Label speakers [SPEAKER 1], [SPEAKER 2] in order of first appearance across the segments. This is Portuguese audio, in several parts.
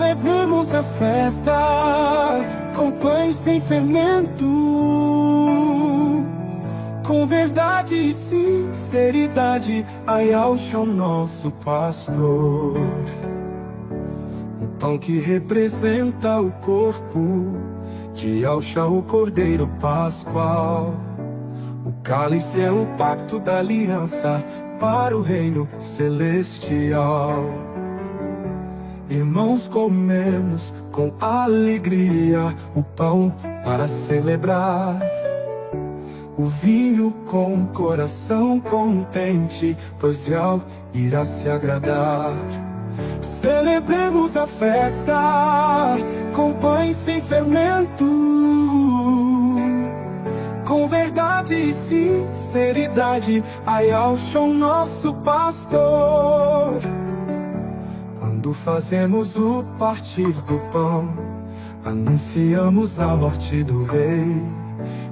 [SPEAKER 1] Celebremos a festa com pães sem fermento, com verdade e sinceridade. A Yahshua, nosso pastor. O pão que representa o corpo de Yahshua, o Cordeiro Pascual. O cálice é o pacto da aliança para o reino celestial. Irmãos, comemos com alegria o pão para celebrar, o vinho com coração contente, pois Yahweh irá se agradar. Celebremos a festa com pães sem fermento, com verdade e sinceridade. A Yahshua, nosso pastor. Quando fazemos o partir do pão, anunciamos a morte do rei.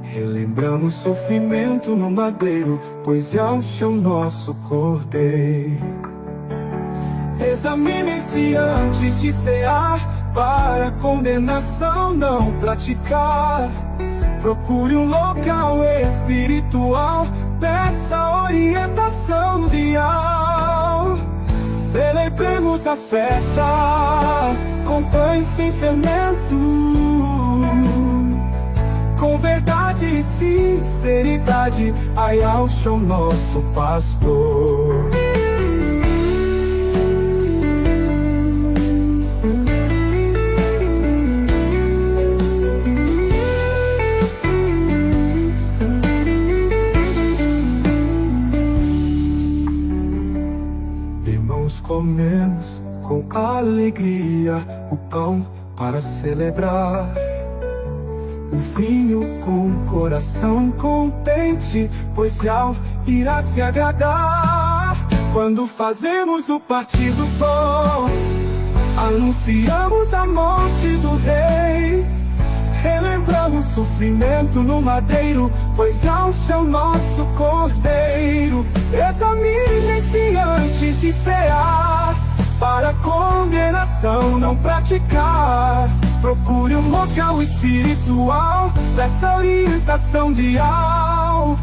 [SPEAKER 1] Relembramos sofrimento no madeiro, pois Yahshua é o nosso cordeiro. Examinem-se antes de cear, para condenação não praticar. Procure um local espiritual, peça orientação mundial. Celebremos a festa com pães sem fermento, com verdade e sinceridade. A Yahshua, nosso pastor. Comemos com alegria o pão para celebrar, o vinho com coração contente, pois Yahweh irá se agradar. Quando fazemos o partir do pão, anunciamos a morte do rei. Relembramos sofrimento no madeiro, pois Yahweh é o nosso cordeiro. Examinem-se antes de cear, para condenação não praticar. Procure um local espiritual, peça orientação de Yahweh.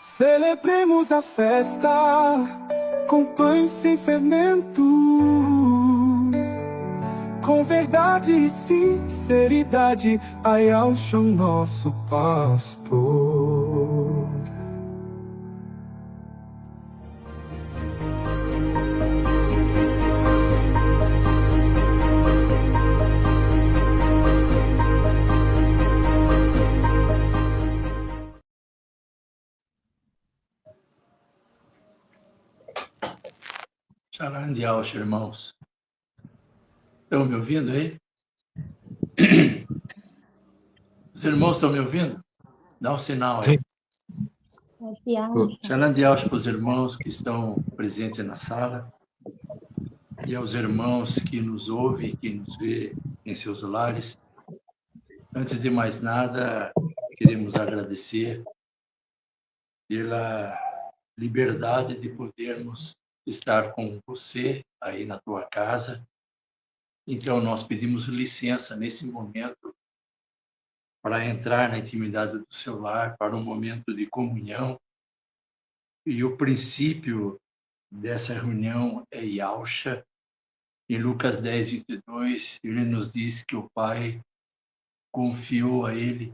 [SPEAKER 1] Celebremos a festa com pães sem fermento, com verdade e sinceridade. A Yahshua, nosso pastor.
[SPEAKER 2] Shalom de Yahshua, irmãos. Estão me ouvindo aí? Os irmãos estão me ouvindo? Dá um sinal aí. Shalom de Yahshua para os irmãos que estão presentes na sala e aos irmãos que nos ouvem, que nos vê em seus lares. Antes de mais nada, queremos agradecer pela liberdade de podermos estar com você aí na tua casa. Então, nós pedimos licença nesse momento para entrar na intimidade do seu lar, para um momento de comunhão. E o princípio dessa reunião é Yahshua. Em Lucas 10, 22, ele nos diz que o Pai confiou a ele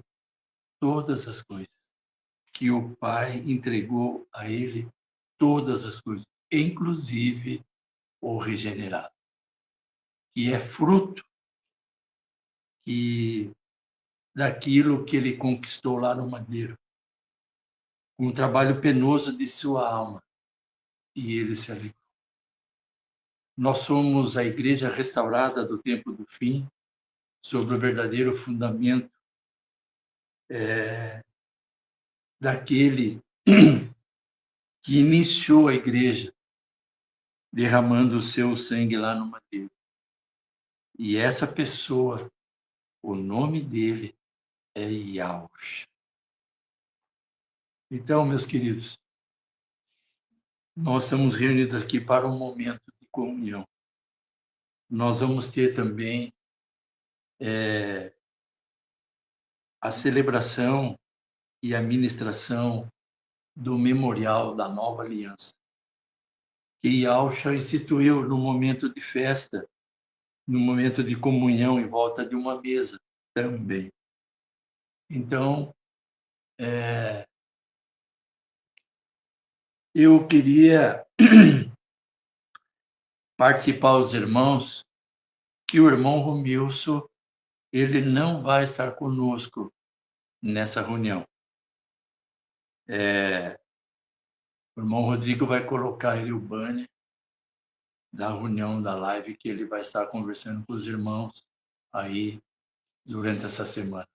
[SPEAKER 2] todas as coisas, que o Pai entregou a ele todas as coisas, inclusive o regenerado, que é fruto daquilo que ele conquistou lá no madeiro, um trabalho penoso de sua alma, e ele se alegrou. Nós somos a igreja restaurada do tempo do fim, sobre o verdadeiro fundamento daquele que iniciou a igreja, derramando o seu sangue lá no madeiro. E essa pessoa, o nome dele é Yahshua. Então, meus queridos, nós estamos reunidos aqui para um momento de comunhão. nós vamos ter também a celebração e a ministração do Memorial da Nova Aliança, que Yahshua instituiu no momento de festa, no momento de comunhão em volta de uma mesa também. Então, eu queria participar os irmãos, que o irmão Romilson, ele não vai estar conosco nessa reunião. O irmão Rodrigo vai colocar aí o banner da reunião da live, que ele vai estar conversando com os irmãos aí durante essa semana.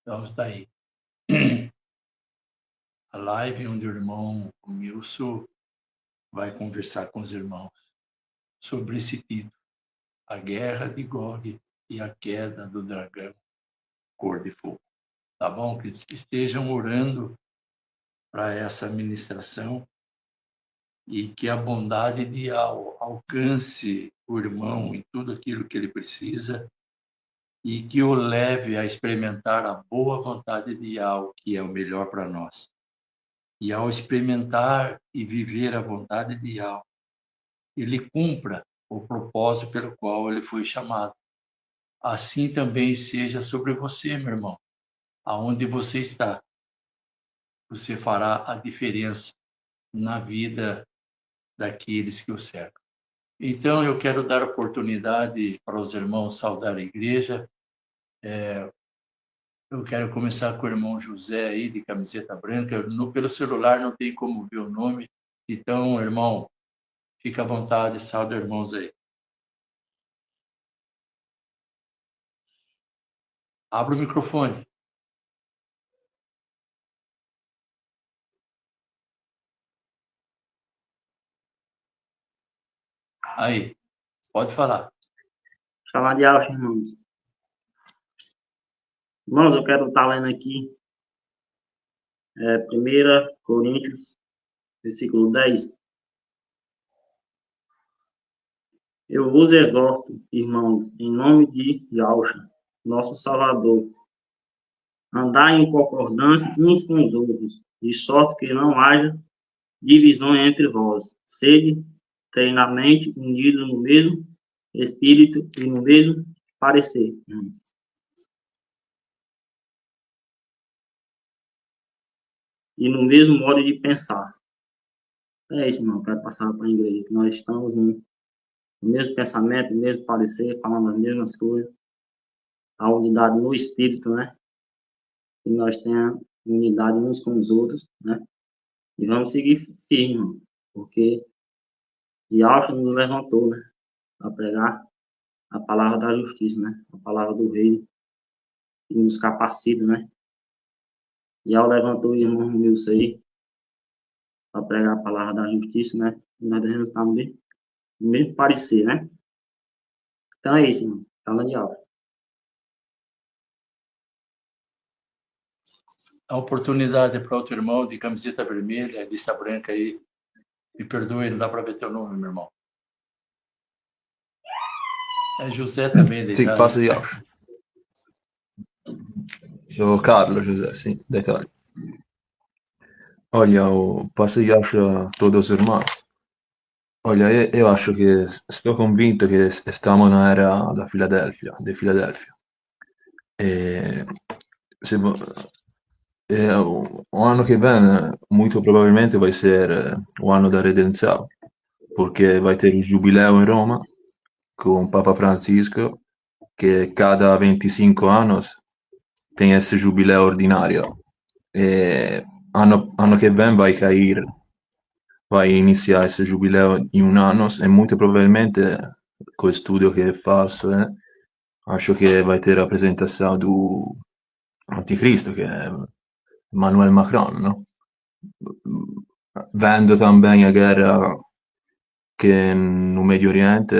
[SPEAKER 2] Então, está aí. A live onde o irmão Romilson vai conversar com os irmãos sobre esse título, a guerra de Gog e a queda do dragão cor de fogo. Tá bom? Que estejam orando para essa ministração e que a bondade de alcance o irmão em tudo aquilo que ele precisa e que o leve a experimentar a boa vontade de Yahweh, que é o melhor para nós. E ao experimentar e viver a vontade de Yahweh, ele cumpra o propósito pelo qual ele foi chamado. Assim também seja sobre você, meu irmão. Aonde você está, você fará a diferença na vida daqueles que o cercam. Então, eu quero dar oportunidade para os irmãos saudar a igreja. Eu quero começar com o irmão José aí, de camiseta branca. Pelo celular não tem como ver o nome. Então, irmão, fica à vontade, sauda irmãos aí. Abra o microfone. Aí, pode falar.
[SPEAKER 3] Falar de Alcha, irmãos. Irmãos, eu quero estar lendo aqui 1 Coríntios, versículo 10. Eu vos exorto, irmãos, em nome de Yahshua, nosso Salvador, andai em concordância uns com os outros, de sorte que não haja divisões entre vós. Sede treinamente unidos no mesmo espírito e no mesmo parecer. E no mesmo modo de pensar. É isso, irmão, eu quero passar para a igreja, que nós estamos no mesmo pensamento, no mesmo parecer, falando as mesmas coisas, a unidade no espírito, né? Que nós tenhamos unidade uns com os outros, né? E vamos seguir firme, irmão, porque Yahshua nos levantou, né? Para pregar a palavra da justiça, né? A palavra do reino, que nos capacita, né? Yahshua levantou o irmão Romilson aí, para pregar a palavra da justiça, né? E nós devemos estar no mesmo parecer, né? Então é isso, irmão. Fala de Yahshua.
[SPEAKER 2] A oportunidade para outro irmão de camiseta vermelha, lista branca aí. Me perdoe, não dá para ver teu nome, meu irmão. É José também.
[SPEAKER 4] Sì, passo di Yahshua. Sono Carlo José, sim, da Itália. Olha, o passo di Yahshua a todos os irmãos. Olha, eu acho que estou convinto que estamos na era da Filadélfia, de Filadélfia. O ano que vem, muito provavelmente, vai ser o ano da redenção, porque vai ter o jubileu em Roma com Papa Francisco, que cada 25 anos tem esse jubileu ordinário. E ano que vem vai iniciar esse jubileu em um ano e muito provavelmente, com o estudo que faço, acho que vai ter a apresentação do anticristo, que é Emmanuel Macron, no? Vendo também a guerra que no Medio Oriente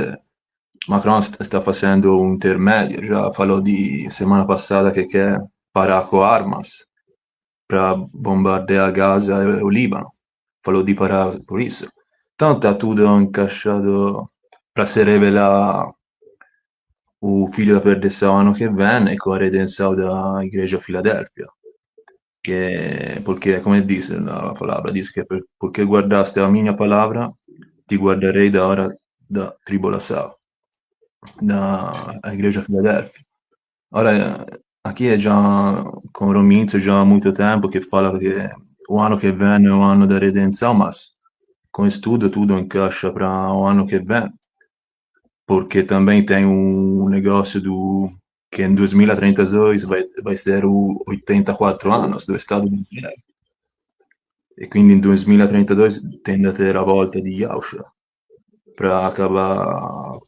[SPEAKER 4] Macron sta facendo un intermedio, já falou de semana passada que quer parar com armas para bombardear Gaza e o Líbano. Falou de parar por isso. Então tá tudo encaixado para se revelar o filho da perdição ano que vem e com a redenção da Igreja Filadélfia. Porque, come dice la palavra, dice che perché guardaste a minha palavra, ti guardarei da hora da tribolação, da Igreja Filadélfia. Ora, aqui è già con Romizio già molto tempo che fala che o ano che vem é o ano da redenção, mas com estudo tudo encaixa para o ano que vem, porque também tem um negócio do que em 2032 vai ser o 84 anos do Estado de Israel. E quindi in 2032 tende a ter a volta di Yahushua para acabar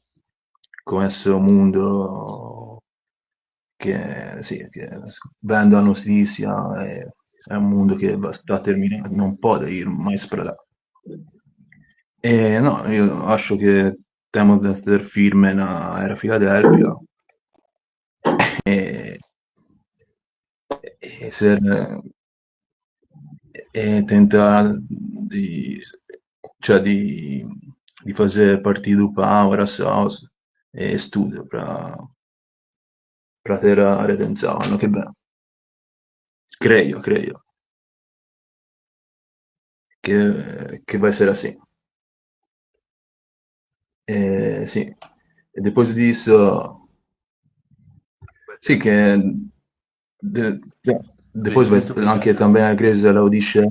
[SPEAKER 4] com esse mundo che, sì, che vendo a notícia é um mundo que está terminando, não pode ir mais para lá. E no, io acho che temo di essere firme na era Filadelfia e, e ser e tentar cioè di fare partito Power a South e studio per ter a redenzione, che bene. Creio che vai essere assim. Sì. E depois disso, sì, che depois vai anche também a igreja Laodicea.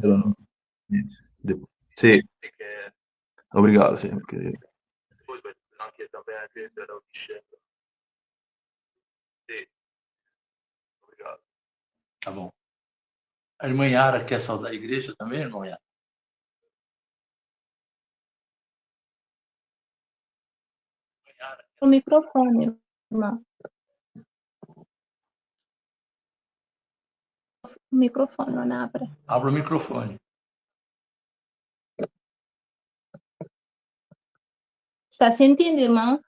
[SPEAKER 4] Sì, obrigado, sì, perché depois vai anche também a igreja Laodicea. Sì, obrigado.
[SPEAKER 2] Tá bom. A irmã Yara quer saudar a igreja também, irmã Yara?
[SPEAKER 5] O microfone, irmã. O microfone não abre.
[SPEAKER 2] Abra o microfone.
[SPEAKER 5] Está sentindo, irmão?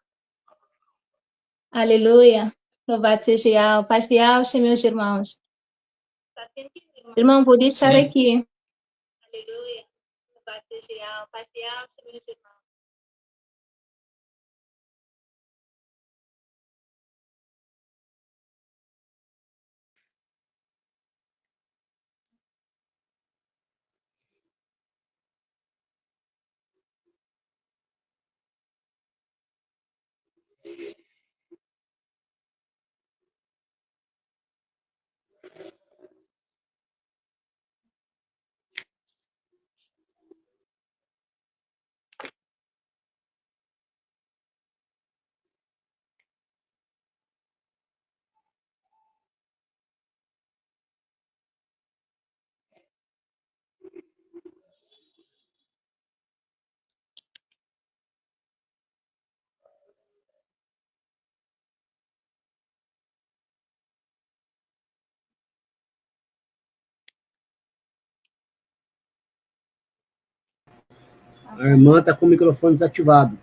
[SPEAKER 5] Aleluia. Louvado seja Yahweh. Paz de Yahweh, meus irmãos. Está sentindo, irmão? Irmão, pode estar
[SPEAKER 2] Sim.
[SPEAKER 5] aqui. Aleluia. Louvado seja Yahweh. Paz de Yahweh, meus irmãos.
[SPEAKER 6] A irmã está com o microfone desativado.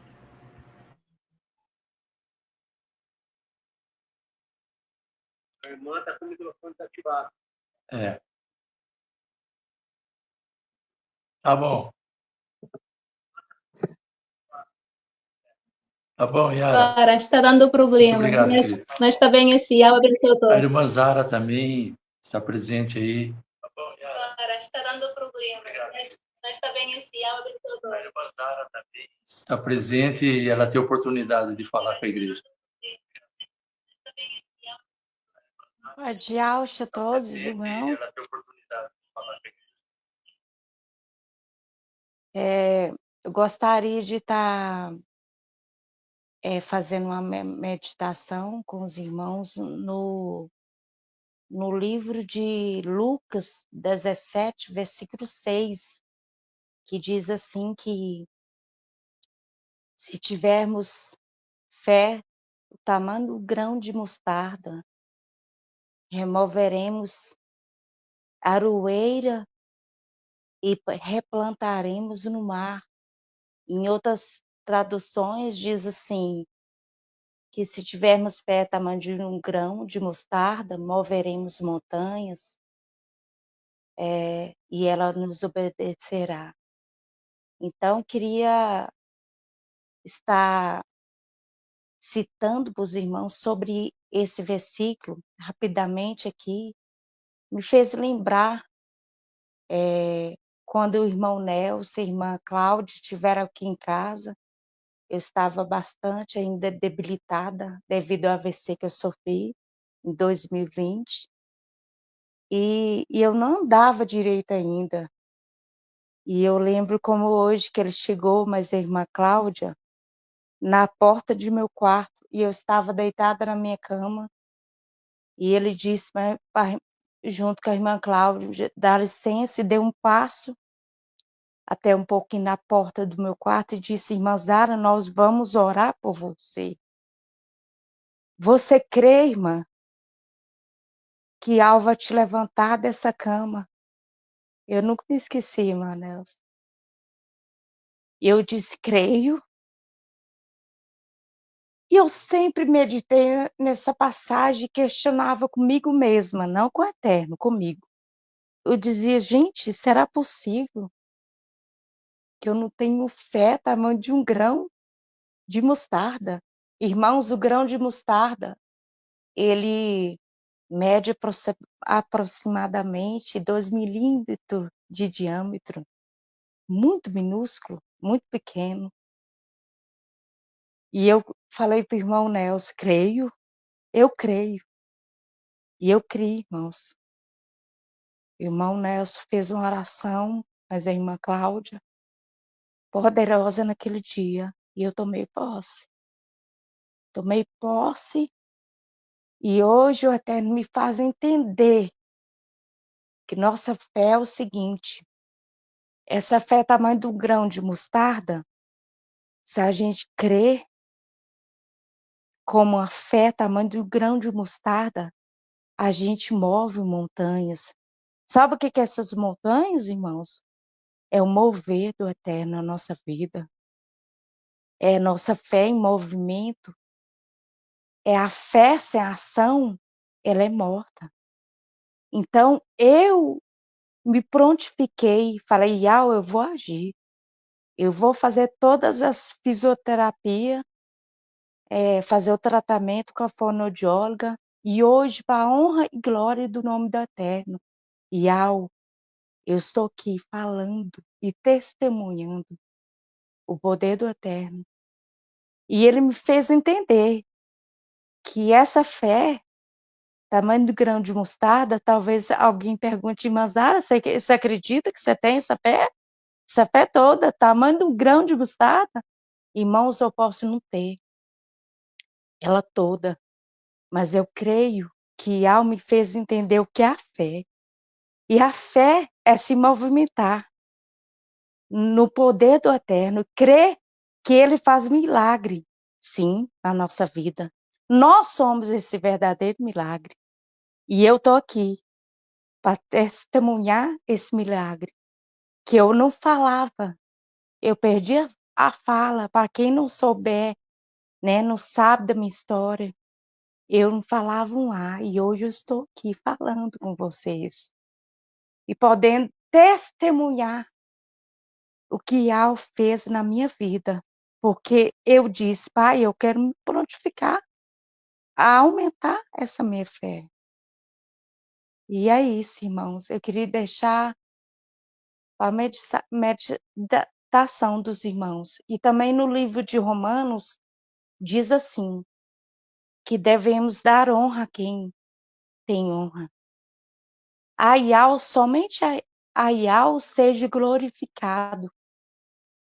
[SPEAKER 6] A irmã está com o microfone desativado.
[SPEAKER 2] É. Tá bom. Tá bom, Yara.
[SPEAKER 5] Agora está dando problema.
[SPEAKER 2] Muito obrigado,
[SPEAKER 5] mas,
[SPEAKER 2] querido.
[SPEAKER 5] mas está bem assim. Yahweh abençoe
[SPEAKER 2] A
[SPEAKER 5] todos.
[SPEAKER 2] irmã Zara também está presente aí.
[SPEAKER 5] Tá bom, Yara. Agora está dando problema. Mas está bem assim. Yahweh abençoe todos.
[SPEAKER 2] A irmã Zara também está presente e ela tem oportunidade de falar com a igreja.
[SPEAKER 7] De Alcha, todos, irmão.
[SPEAKER 2] Ela tem oportunidade de falar com a igreja.
[SPEAKER 7] Eu gostaria de estar fazendo uma meditação com os irmãos no livro de Lucas 17, versículo 6, que diz assim que se tivermos fé, o tamanho do grão de mostarda, removeremos a aroeira e replantaremos no mar. Em outras traduções diz assim, que se tivermos fé tamanho de um grão de mostarda, moveremos montanhas, e ela nos obedecerá. Então, queria estar citando para os irmãos sobre esse versículo, rapidamente aqui, me fez lembrar quando o irmão Nelson e a irmã Cláudia estiveram aqui em casa. Eu estava bastante ainda debilitada devido ao AVC que eu sofri em 2020. E eu não andava direito ainda. E eu lembro como hoje que ele chegou, mas a irmã Cláudia, na porta de meu quarto, e eu estava deitada na minha cama, e ele disse, junto com a irmã Cláudia, dá licença, e deu um passo até um pouquinho na porta do meu quarto e disse, irmã Zara, nós vamos orar por você. Você crê, irmã, que Al vai te levantar dessa cama? Eu nunca me esqueci, irmã Nelson. Eu disse, creio. E eu sempre meditei nessa passagem e questionava comigo mesma, não com o Eterno, comigo. Eu dizia, gente, será possível que eu não tenho fé tamanho de um grão de mostarda? Irmãos, o grão de mostarda, ele mede aproximadamente 2 milímetros de diâmetro, muito minúsculo, muito pequeno. E eu falei para o irmão Nelson, creio, eu creio. E eu criei, irmãos. O irmão Nelson fez uma oração, mas a irmã Cláudia, poderosa naquele dia, e eu tomei posse. Tomei posse, e hoje o Eterno me faz entender que nossa fé é o seguinte, essa fé é tamanho de um grão de mostarda, se a gente crer como a fé é tamanho de um grão de mostarda, a gente move montanhas. Sabe o que é essas montanhas, irmãos? É o mover do Eterno na nossa vida. É nossa fé em movimento. É a fé sem ação, ela é morta. Então, eu me prontifiquei, falei, eu vou agir. Eu vou fazer todas as fisioterapias, fazer o tratamento com a fonoaudióloga, e hoje, para a honra e glória do nome do Eterno, eu estou aqui falando e testemunhando o poder do Eterno. E ele me fez entender que essa fé, tamanho do grão de mostarda, talvez alguém pergunte, mas Zara, você acredita que você tem essa fé? Essa fé toda, tamanho de um grão de mostarda? Irmãos, eu posso não ter ela toda, mas eu creio que Al me fez entender o que é a fé. E a fé é se movimentar no poder do Eterno, crer que Ele faz milagre, sim, na nossa vida. Nós somos esse verdadeiro milagre. E eu estou aqui para testemunhar esse milagre, que eu não falava, eu perdi a fala. Para quem não souber, né, não sabe da minha história, eu não falava um A, e hoje eu estou aqui falando com vocês e podendo testemunhar o que Al fez na minha vida, porque eu disse, Pai, eu quero me prontificar a aumentar essa minha fé. E é isso, irmãos, eu queria deixar a meditação dos irmãos. E também no livro de Romanos, diz assim, que devemos dar honra a quem tem honra. Somente a Yahweh seja glorificado.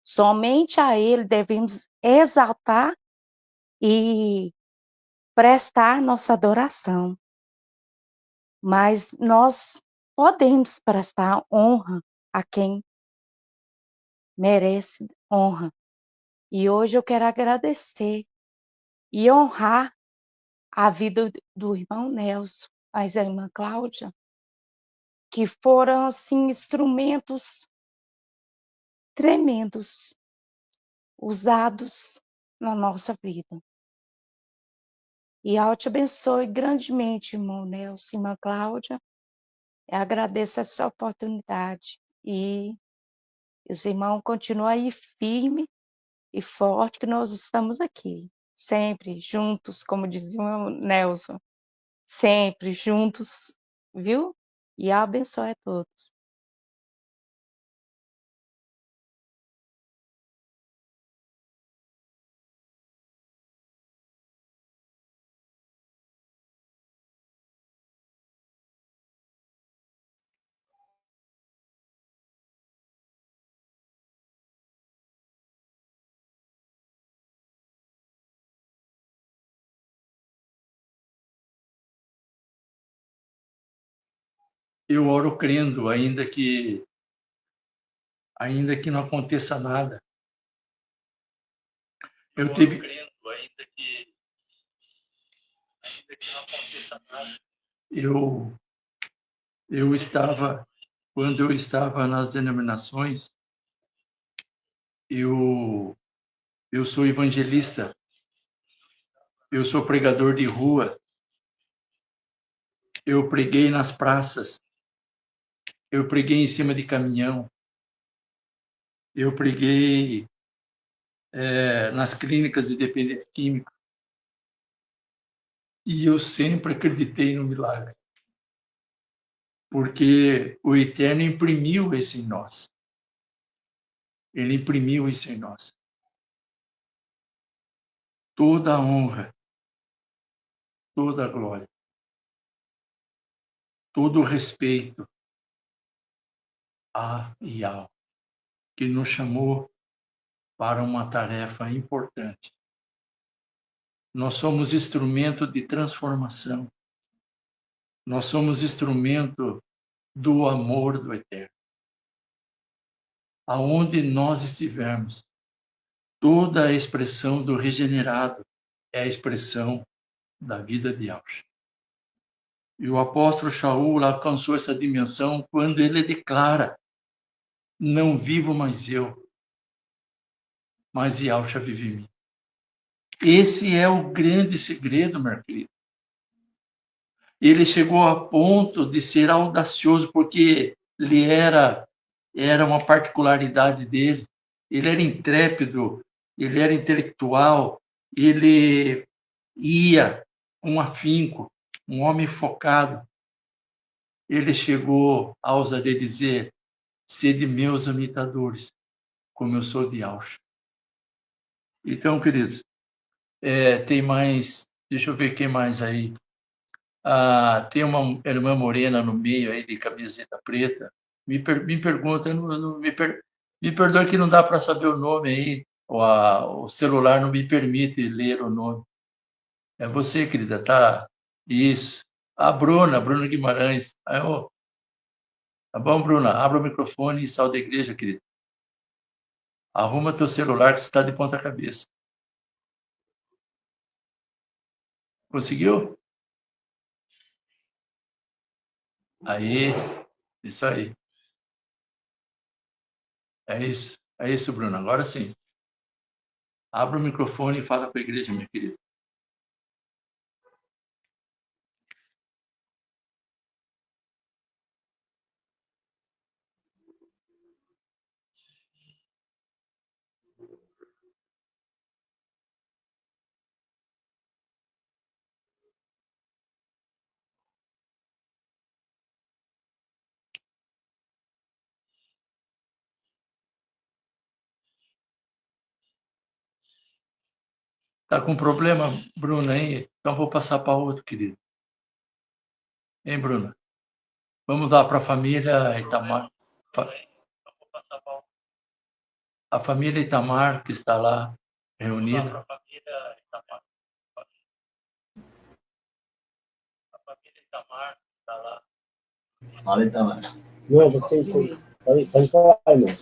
[SPEAKER 7] Somente a Ele devemos exaltar e prestar nossa adoração. Mas nós podemos prestar honra a quem merece honra. E hoje eu quero agradecer e honrar a vida do irmão Nelson, mas a irmã Cláudia, que foram, assim, instrumentos tremendos usados na nossa vida. E Al te abençoe grandemente, irmão Nelson, irmã Cláudia. Eu agradeço essa oportunidade. E os irmãos continuam aí firme e forte, que nós estamos aqui. sempre juntos, como dizia o Nelson, sempre juntos, viu? E abençoe a todos.
[SPEAKER 2] Eu oro crendo, ainda que não aconteça nada. Eu tive crendo, ainda que não aconteça nada. Eu estava, quando eu estava nas denominações, eu sou evangelista, eu sou pregador de rua, eu preguei nas praças, eu preguei em cima de caminhão, eu preguei nas clínicas de dependente químico, e eu sempre acreditei no milagre, porque o Eterno imprimiu isso em nós. Ele imprimiu isso em nós. Toda a honra, toda a glória, todo o respeito a Yahweh, que nos chamou para uma tarefa importante. Nós somos instrumento de transformação. Nós somos instrumento do amor do Eterno. Aonde nós estivermos, toda a expressão do regenerado é a expressão da vida de Yahweh. E o apóstolo Shaul alcançou essa dimensão quando ele declara: não vivo mais eu, mas Yahweh vive em mim. Esse é o grande segredo, meu querido. Ele chegou a ponto de ser audacioso, porque ele era uma particularidade dele. Ele era intrépido, ele era intelectual, ele ia com afinco, um homem focado. Ele chegou a ousadia dizer: sede meus imitadores, como eu sou de Yahweh. Então, queridos, tem mais, deixa eu ver quem mais aí. Tem uma irmã morena no meio aí de camiseta preta. Me pergunta, me perdoe que não dá para saber o nome aí, o celular não me permite ler o nome. É você, querida, tá? Isso. A Bruna Guimarães. Tá bom, Bruna? Abra o microfone e sal da igreja, querida. Arruma teu celular que você está de ponta cabeça. Conseguiu? Aí, isso aí. É isso, Bruno. Agora sim. Abra o microfone e fala para a igreja, minha querida. Tá com problema, Bruno, hein? Então vou passar para outro, querido. Hein, Bruno? Vamos lá para a família Itamar. A família Itamar, que está lá reunida. A família Itamar, que está lá.
[SPEAKER 8] Fala, Itamar.
[SPEAKER 6] Não, vocês pode falar, irmão.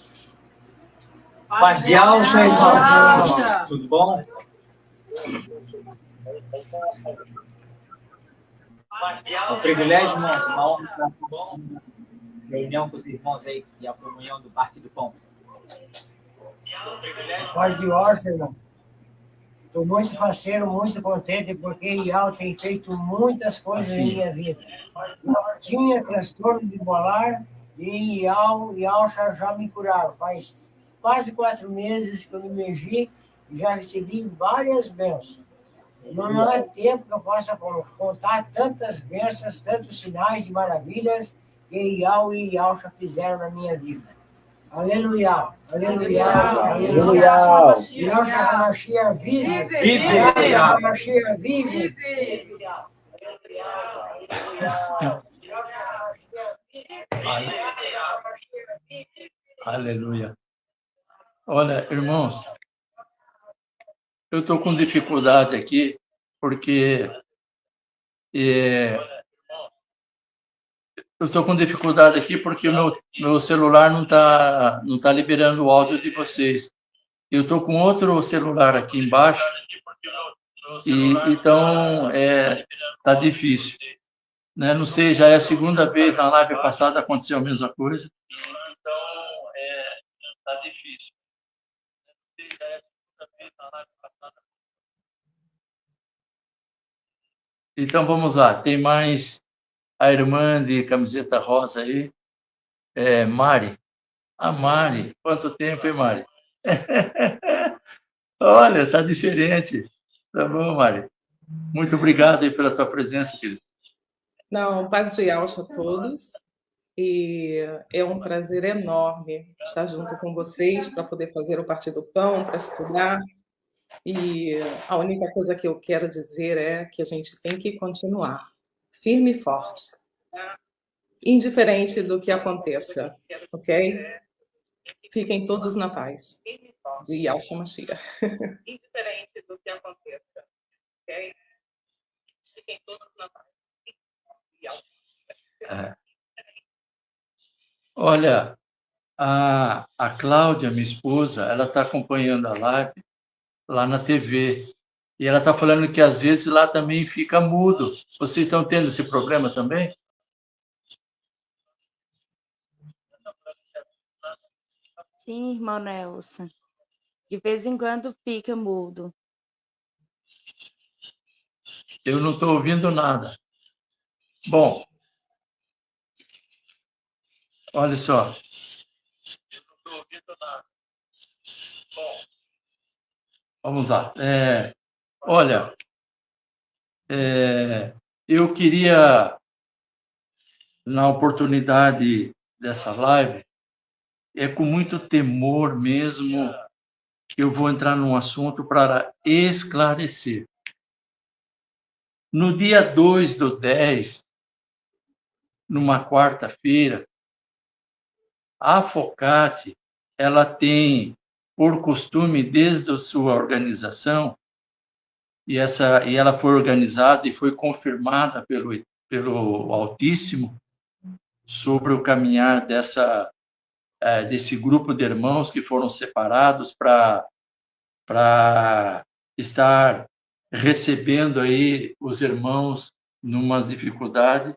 [SPEAKER 8] Paz de alça, irmão. Tudo bom? O privilégio, irmãos, uma honra estar com reunião com os irmãos aí e a comunhão do Partido Pão.
[SPEAKER 9] Paz de Orça, irmão. Estou muito faceiro, muito contente, porque Iau tem feito muitas coisas em minha vida. Eu tinha transtorno bipolar e Iau já me curaram. Faz quase 4 meses que eu me emergi já recebi várias bênçãos. Não há tempo que eu possa contar tantas bênçãos, tantos sinais e maravilhas que Iau e Iaucha fizeram na minha vida. Aleluia, aleluia, aleluia. Iaucha Hamashia vive. Iaucha Hamashia vive.
[SPEAKER 2] Aleluia. Olha, irmãos, eu estou com dificuldade aqui, porque o meu celular não tá liberando o áudio de vocês. Eu estou com outro celular aqui embaixo, e então tá difícil. Né? Não sei, já é a segunda vez, na live passada aconteceu a mesma coisa. Então, tá difícil. Então, vamos lá. Tem mais a irmã de camiseta rosa aí, Mari. A Mari. Quanto tempo, hein, Mari? Olha, tá diferente. Tá bom, Mari. Muito obrigado aí pela tua presença, querido.
[SPEAKER 10] Não, paz de Yaucha a todos. E é um prazer enorme estar junto com vocês para poder fazer o Partido Pão, para estudar. E a única coisa que eu quero dizer é que a gente tem que continuar firme e forte, indiferente do que aconteça, ok? Fiquem todos na paz. De Yaucha Mashiach. Indiferente do que aconteça, ok? Fiquem todos na paz.
[SPEAKER 2] Olha, a Cláudia, minha esposa, ela está acompanhando a live lá na TV. E ela está falando que, às vezes, lá também fica mudo. Vocês estão tendo esse problema também?
[SPEAKER 7] Sim, irmão Nelson. De vez em quando fica mudo.
[SPEAKER 2] Eu não estou ouvindo nada. Bom, olha só. Eu não estou ouvindo nada. Bom, vamos lá. Olha, eu queria, na oportunidade dessa live, com muito temor mesmo, que eu vou entrar num assunto para esclarecer. No dia 2/10, numa quarta-feira, a Focate, ela tem por costume, desde a sua organização, e ela foi organizada e foi confirmada pelo Altíssimo sobre o caminhar desse grupo de irmãos que foram separados para estar recebendo aí os irmãos numa dificuldade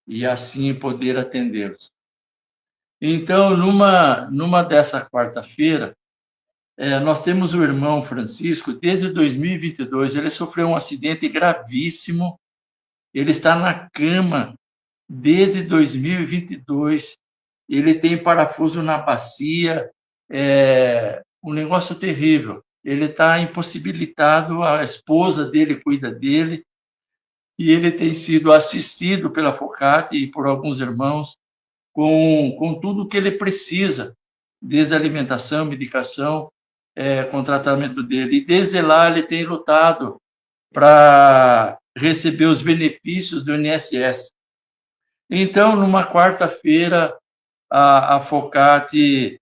[SPEAKER 2] e assim poder atendê-los. Então, numa dessa quarta-feira, nós temos o irmão Francisco, desde 2022, ele sofreu um acidente gravíssimo, ele está na cama desde 2022, ele tem parafuso na bacia, um negócio terrível. Ele está impossibilitado, a esposa dele cuida dele, e ele tem sido assistido pela Focate e por alguns irmãos com tudo o que ele precisa, desde alimentação, medicação, com o tratamento dele. E desde lá ele tem lutado para receber os benefícios do INSS. Então, numa quarta-feira, a Focate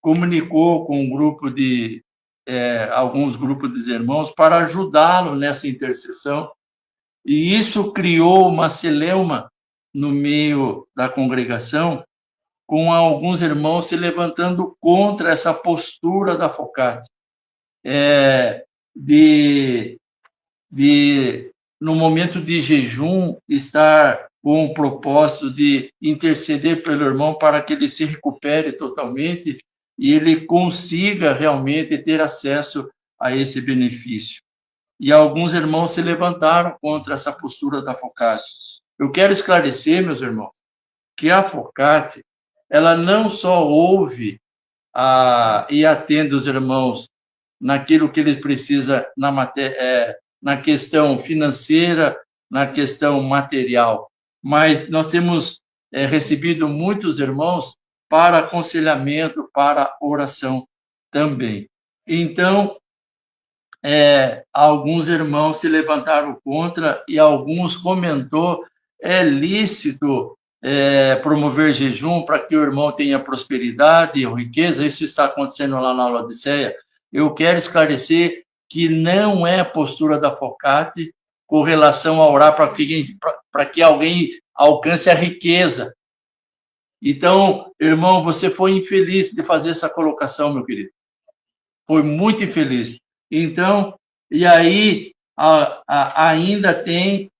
[SPEAKER 2] comunicou com um grupo alguns grupos de irmãos para ajudá-lo nessa intercessão, e isso criou uma celeuma no meio da congregação, com alguns irmãos se levantando contra essa postura da Focate, no momento de jejum, estar com o propósito de interceder pelo irmão para que ele se recupere totalmente e ele consiga realmente ter acesso a esse benefício. E alguns irmãos se levantaram contra essa postura da Focate. Eu quero esclarecer, meus irmãos, que a Focate, ela não só ouve e atende os irmãos naquilo que ele precisa na questão financeira, na questão material. Mas nós temos recebido muitos irmãos para aconselhamento, para oração também. Então, alguns irmãos se levantaram contra e alguns comentou: é lícito promover jejum para que o irmão tenha prosperidade ou riqueza? Isso está acontecendo lá na Laodiceia. Eu quero esclarecer que não é postura da Focate com relação a orar para que alguém alcance a riqueza. Então, irmão, você foi infeliz de fazer essa colocação, meu querido. Foi muito infeliz. Então, e aí ainda tem...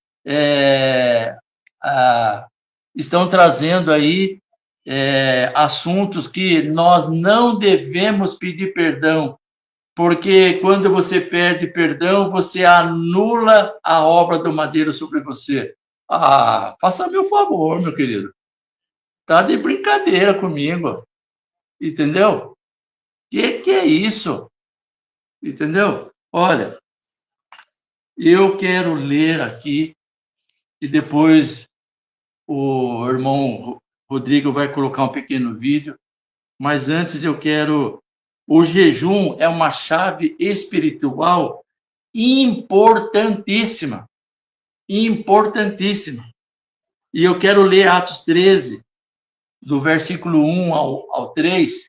[SPEAKER 2] estão trazendo aí assuntos que nós não devemos pedir perdão, porque quando você pede perdão, você anula a obra do madeiro sobre você. Faça-me o favor, meu querido. Tá de brincadeira comigo. Entendeu? Que é isso? Entendeu? Olha, eu quero ler aqui e depois o irmão Rodrigo vai colocar um pequeno vídeo, mas antes eu quero... O jejum é uma chave espiritual importantíssima. Importantíssima. E eu quero ler Atos 13, do versículo 1 ao 3.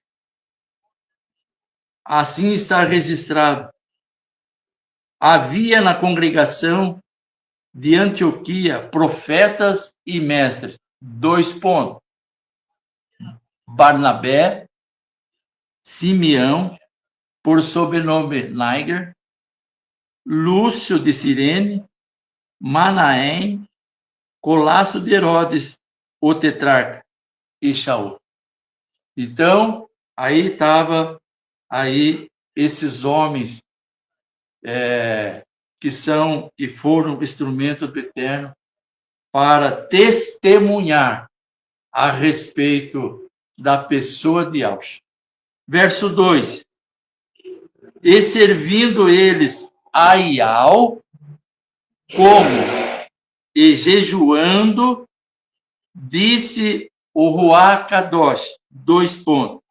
[SPEAKER 2] Assim está registrado. Havia na congregação de Antioquia profetas e mestres. 2 pontos. Barnabé, Simeão, por sobrenome Niger, Lúcio de Cirene, Manaém, Colasso de Herodes, o tetrarca, e Shaul. Então, aí estava esses homens que foram instrumento do Eterno para testemunhar a respeito da pessoa de Yahshua. Verso 2. E servindo eles a Iau, como e jejuando, disse o Ruach Kadosh, 2 pontos.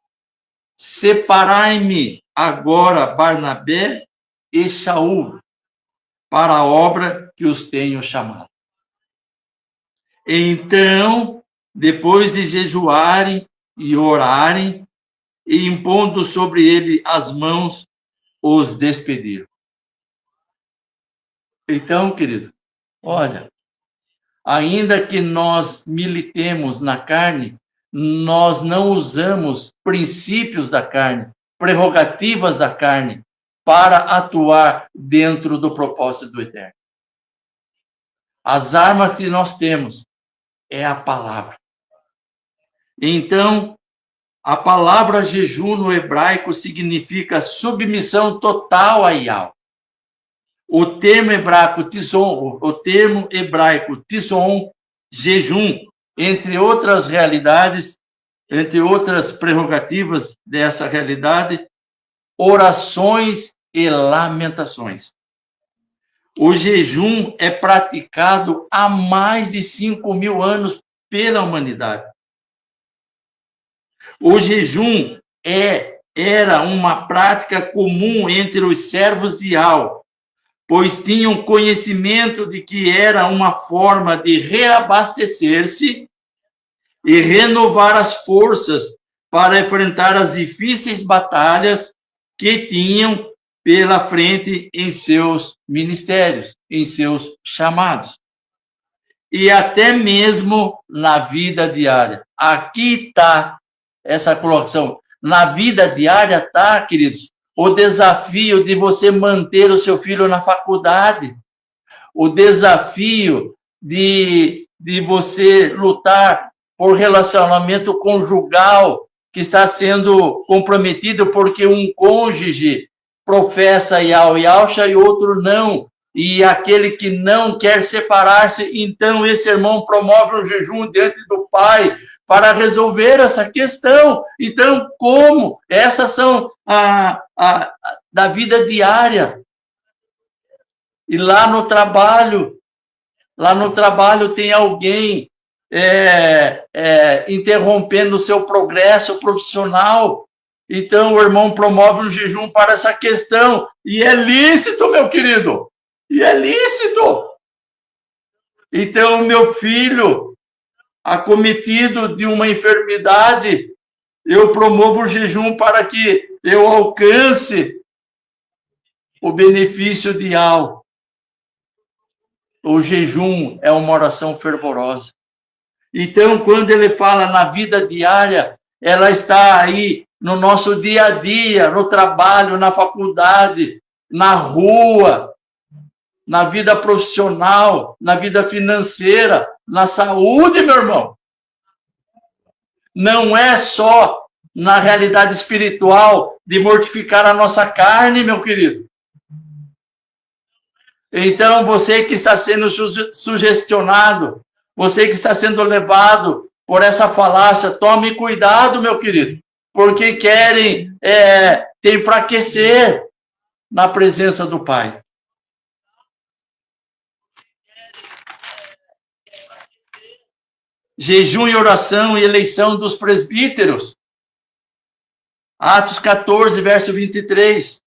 [SPEAKER 2] Separai-me agora Barnabé e Shaul para a obra que os tenho chamado. Então, depois de jejuarem e orarem, e impondo sobre ele as mãos, os despediram. Então, querido, olha, ainda que nós militemos na carne, nós não usamos princípios da carne, prerrogativas da carne, para atuar dentro do propósito do Eterno. As armas que nós temos é a palavra. Então, a palavra jejum no hebraico significa submissão total a Yahweh. O termo hebraico tison, jejum, entre outras realidades, entre outras prerrogativas dessa realidade, orações e lamentações. O jejum é praticado há mais de 5.000 anos pela humanidade. O jejum era uma prática comum entre os servos de Yahweh, pois tinham conhecimento de que era uma forma de reabastecer-se e renovar as forças para enfrentar as difíceis batalhas que tinham pela frente em seus ministérios, em seus chamados. E até mesmo na vida diária. Aqui está essa colocação. Na vida diária está, queridos, o desafio de você manter o seu filho na faculdade, o desafio de você lutar por relacionamento conjugal que está sendo comprometido porque um cônjuge professa Yahshua e outro não, e aquele que não quer separar-se, então esse irmão promove um jejum diante do Pai, para resolver essa questão. Então, como? Essas são da vida diária. E lá no trabalho tem alguém interrompendo o seu progresso profissional. Então, o irmão promove um jejum para essa questão. E é lícito, meu querido. E é lícito. Então, meu filho, acometido de uma enfermidade, eu promovo o jejum para que eu alcance o benefício ideal. O jejum é uma oração fervorosa. Então, quando ele fala na vida diária, ela está aí no nosso dia a dia, no trabalho, na faculdade, na rua, na vida profissional, na vida financeira, na saúde, meu irmão. Não é só na realidade espiritual de mortificar a nossa carne, meu querido. Então, você que está sendo sugestionado, você que está sendo levado por essa falácia, tome cuidado, meu querido, porque querem te enfraquecer na presença do Pai. Jejum e oração e eleição dos presbíteros. Atos 14, verso 23.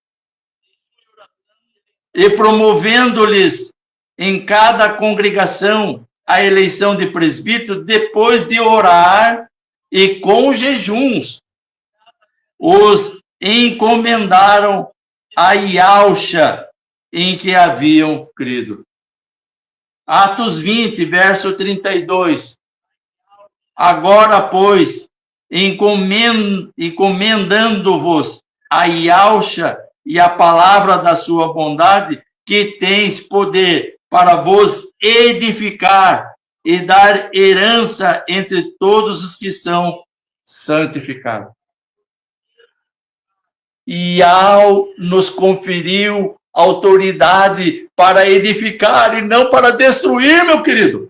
[SPEAKER 2] E promovendo-lhes em cada congregação a eleição de presbítero, depois de orar e com jejuns, os encomendaram a Ialcha em que haviam crido. Atos 20, verso 32. Agora, pois, encomendando-vos a Ialcha e a palavra da sua bondade, que tens poder para vos edificar e dar herança entre todos os que são santificados. E nos conferiu autoridade para edificar e não para destruir, meu querido.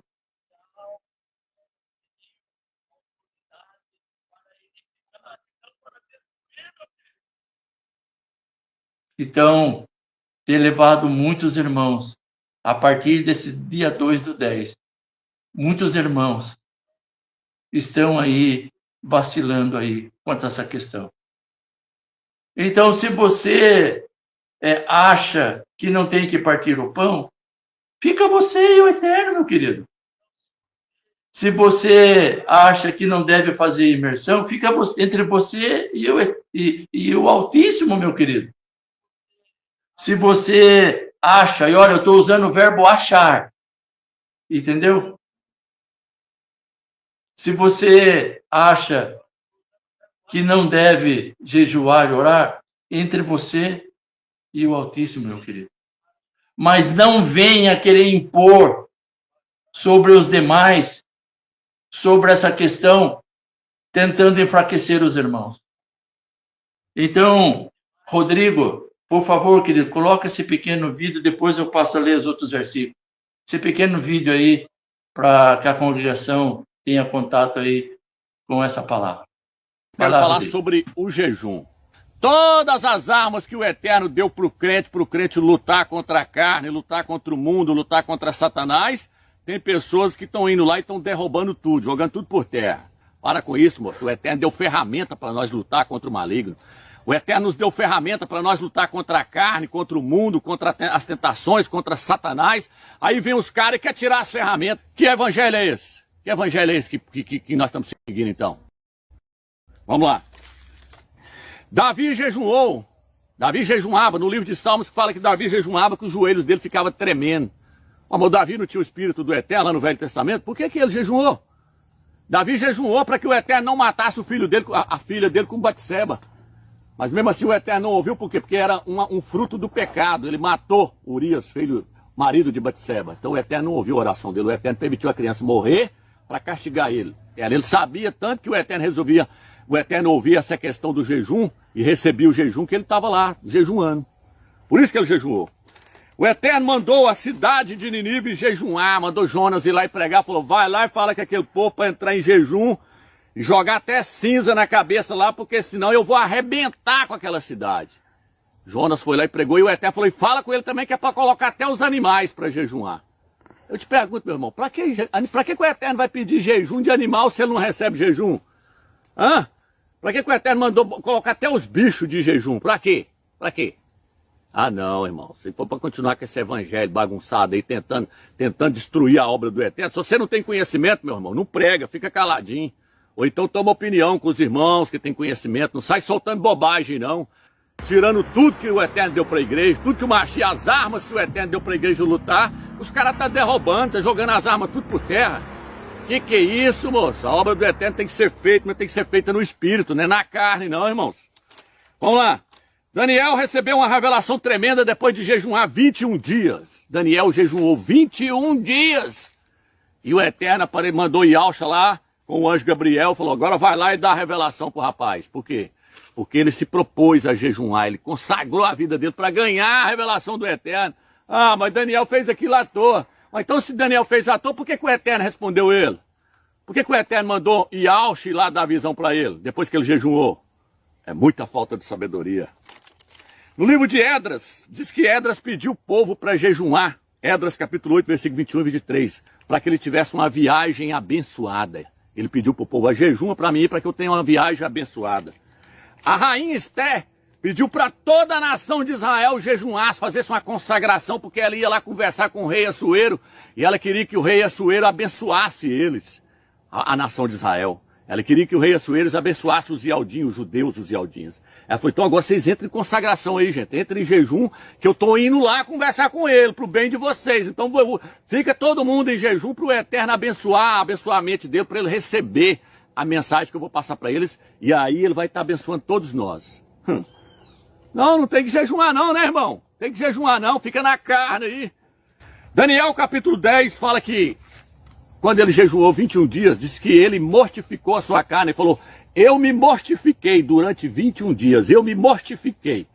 [SPEAKER 2] Então, ter levado muitos irmãos, a partir desse dia 2/10, muitos irmãos estão aí vacilando aí quanto a essa questão. Então, se você acha que não tem que partir o pão, fica você e o Eterno, meu querido. Se você acha que não deve fazer imersão, fica entre você e o Altíssimo, meu querido. Se você acha, e olha, eu estou usando o verbo achar, entendeu? Se você acha que não deve jejuar e orar, entre você e o Altíssimo, meu querido. Mas não venha querer impor sobre os demais, sobre essa questão, tentando enfraquecer os irmãos. Então, Rodrigo, por favor, querido, coloca esse pequeno vídeo, depois eu passo a ler os outros versículos. Esse pequeno vídeo aí, para que a congregação tenha contato aí com essa palavra.
[SPEAKER 11] Quero falar sobre o jejum. Todas as armas que o Eterno deu para o crente lutar contra a carne, lutar contra o mundo, lutar contra Satanás, tem pessoas que estão indo lá e estão derrubando tudo, jogando tudo por terra. Para com isso, moço. O Eterno deu ferramenta para nós lutar contra o maligno. O Eterno nos deu ferramenta para nós lutar contra a carne, contra o mundo, contra as tentações, contra Satanás. Aí vem os caras e querem tirar as ferramentas. Que evangelho é esse? Que evangelho é esse que nós estamos seguindo, então? Vamos lá. Davi jejuou. Davi jejuava. No livro de Salmos fala que Davi jejuava, que os joelhos dele ficavam tremendo. Mas Davi não tinha o Espírito do Eterno lá no Velho Testamento? Por que ele jejuou? Davi jejuou para que o Eterno não matasse o filho dele, a filha dele com Batseba. Mas mesmo assim o Eterno não ouviu, por quê? Porque era um fruto do pecado. Ele matou Urias, marido de Batseba. Então o Eterno não ouviu a oração dele. O Eterno permitiu a criança morrer para castigar ele. Ele sabia tanto que o Eterno ouvia essa questão do jejum e recebia o jejum, que ele estava lá, jejuando. Por isso que ele jejuou. O Eterno mandou a cidade de Nínive jejuar, mandou Jonas ir lá e pregar, falou, vai lá e fala que aquele povo para entrar em jejum e jogar até cinza na cabeça lá, porque senão eu vou arrebentar com aquela cidade. Jonas foi lá e pregou, e o Eterno falou, e fala com ele também que é para colocar até os animais para jejuar. Eu te pergunto, meu irmão, para que o Eterno vai pedir jejum de animal se ele não recebe jejum? Hã? Para que o Eterno mandou colocar até os bichos de jejum? Para quê? Para quê? Ah, não, irmão. Se for para continuar com esse evangelho bagunçado aí, tentando destruir a obra do Eterno, se você não tem conhecimento, meu irmão, não prega, fica caladinho. Ou então toma opinião com os irmãos que têm conhecimento, não sai soltando bobagem, não. Tirando tudo que o Eterno deu para a igreja, tudo que o Machia, as armas que o Eterno deu para a igreja lutar, os caras estão derrubando, estão jogando as armas tudo por terra. Que é isso, moço? A obra do Eterno tem que ser feita, mas tem que ser feita no espírito, não é na carne, não, irmãos. Vamos lá. Daniel recebeu uma revelação tremenda depois de jejuar 21 dias. Daniel jejuou 21 dias. E o Eterno mandou Yalcha lá com o anjo Gabriel, falou, agora vai lá e dá a revelação pro rapaz. Por quê? Porque ele se propôs a jejuar, ele consagrou a vida dele para ganhar a revelação do Eterno. Ah, mas Daniel fez aquilo à toa. Mas então se Daniel fez à toa, por que o Eterno respondeu ele? Por que o Eterno mandou Yalcha lá dar a visão para ele, depois que ele jejuou? É muita falta de sabedoria. No livro de Esdras, diz que Esdras pediu o povo para jejuar. Esdras capítulo 8, versículo 21 e 23. Para que ele tivesse uma viagem abençoada. Ele pediu para o povo, a jejuma para mim, para que eu tenha uma viagem abençoada. A rainha Esté pediu para toda a nação de Israel jejuar, fazesse uma consagração, porque ela ia lá conversar com o rei Assuero, e ela queria que o rei Assuero abençoasse eles, a nação de Israel. Ela queria que o rei Assuero abençoasse os ialdinhos, os judeus, os ialdinhos. Ela falou, então agora vocês entrem em consagração aí, gente. Entrem em jejum, que eu estou indo lá conversar com ele, para o bem de vocês. Então fica todo mundo em jejum para o Eterno abençoar a mente dele, para ele receber a mensagem que eu vou passar para eles. E aí ele vai estar abençoando todos nós. Não tem que jejuar não, né, irmão? Tem que jejuar não, fica na carne aí. Daniel capítulo 10 fala que quando ele jejuou 21 dias, disse que ele mortificou a sua carne e falou, eu me mortifiquei durante 21 dias, eu me mortifiquei.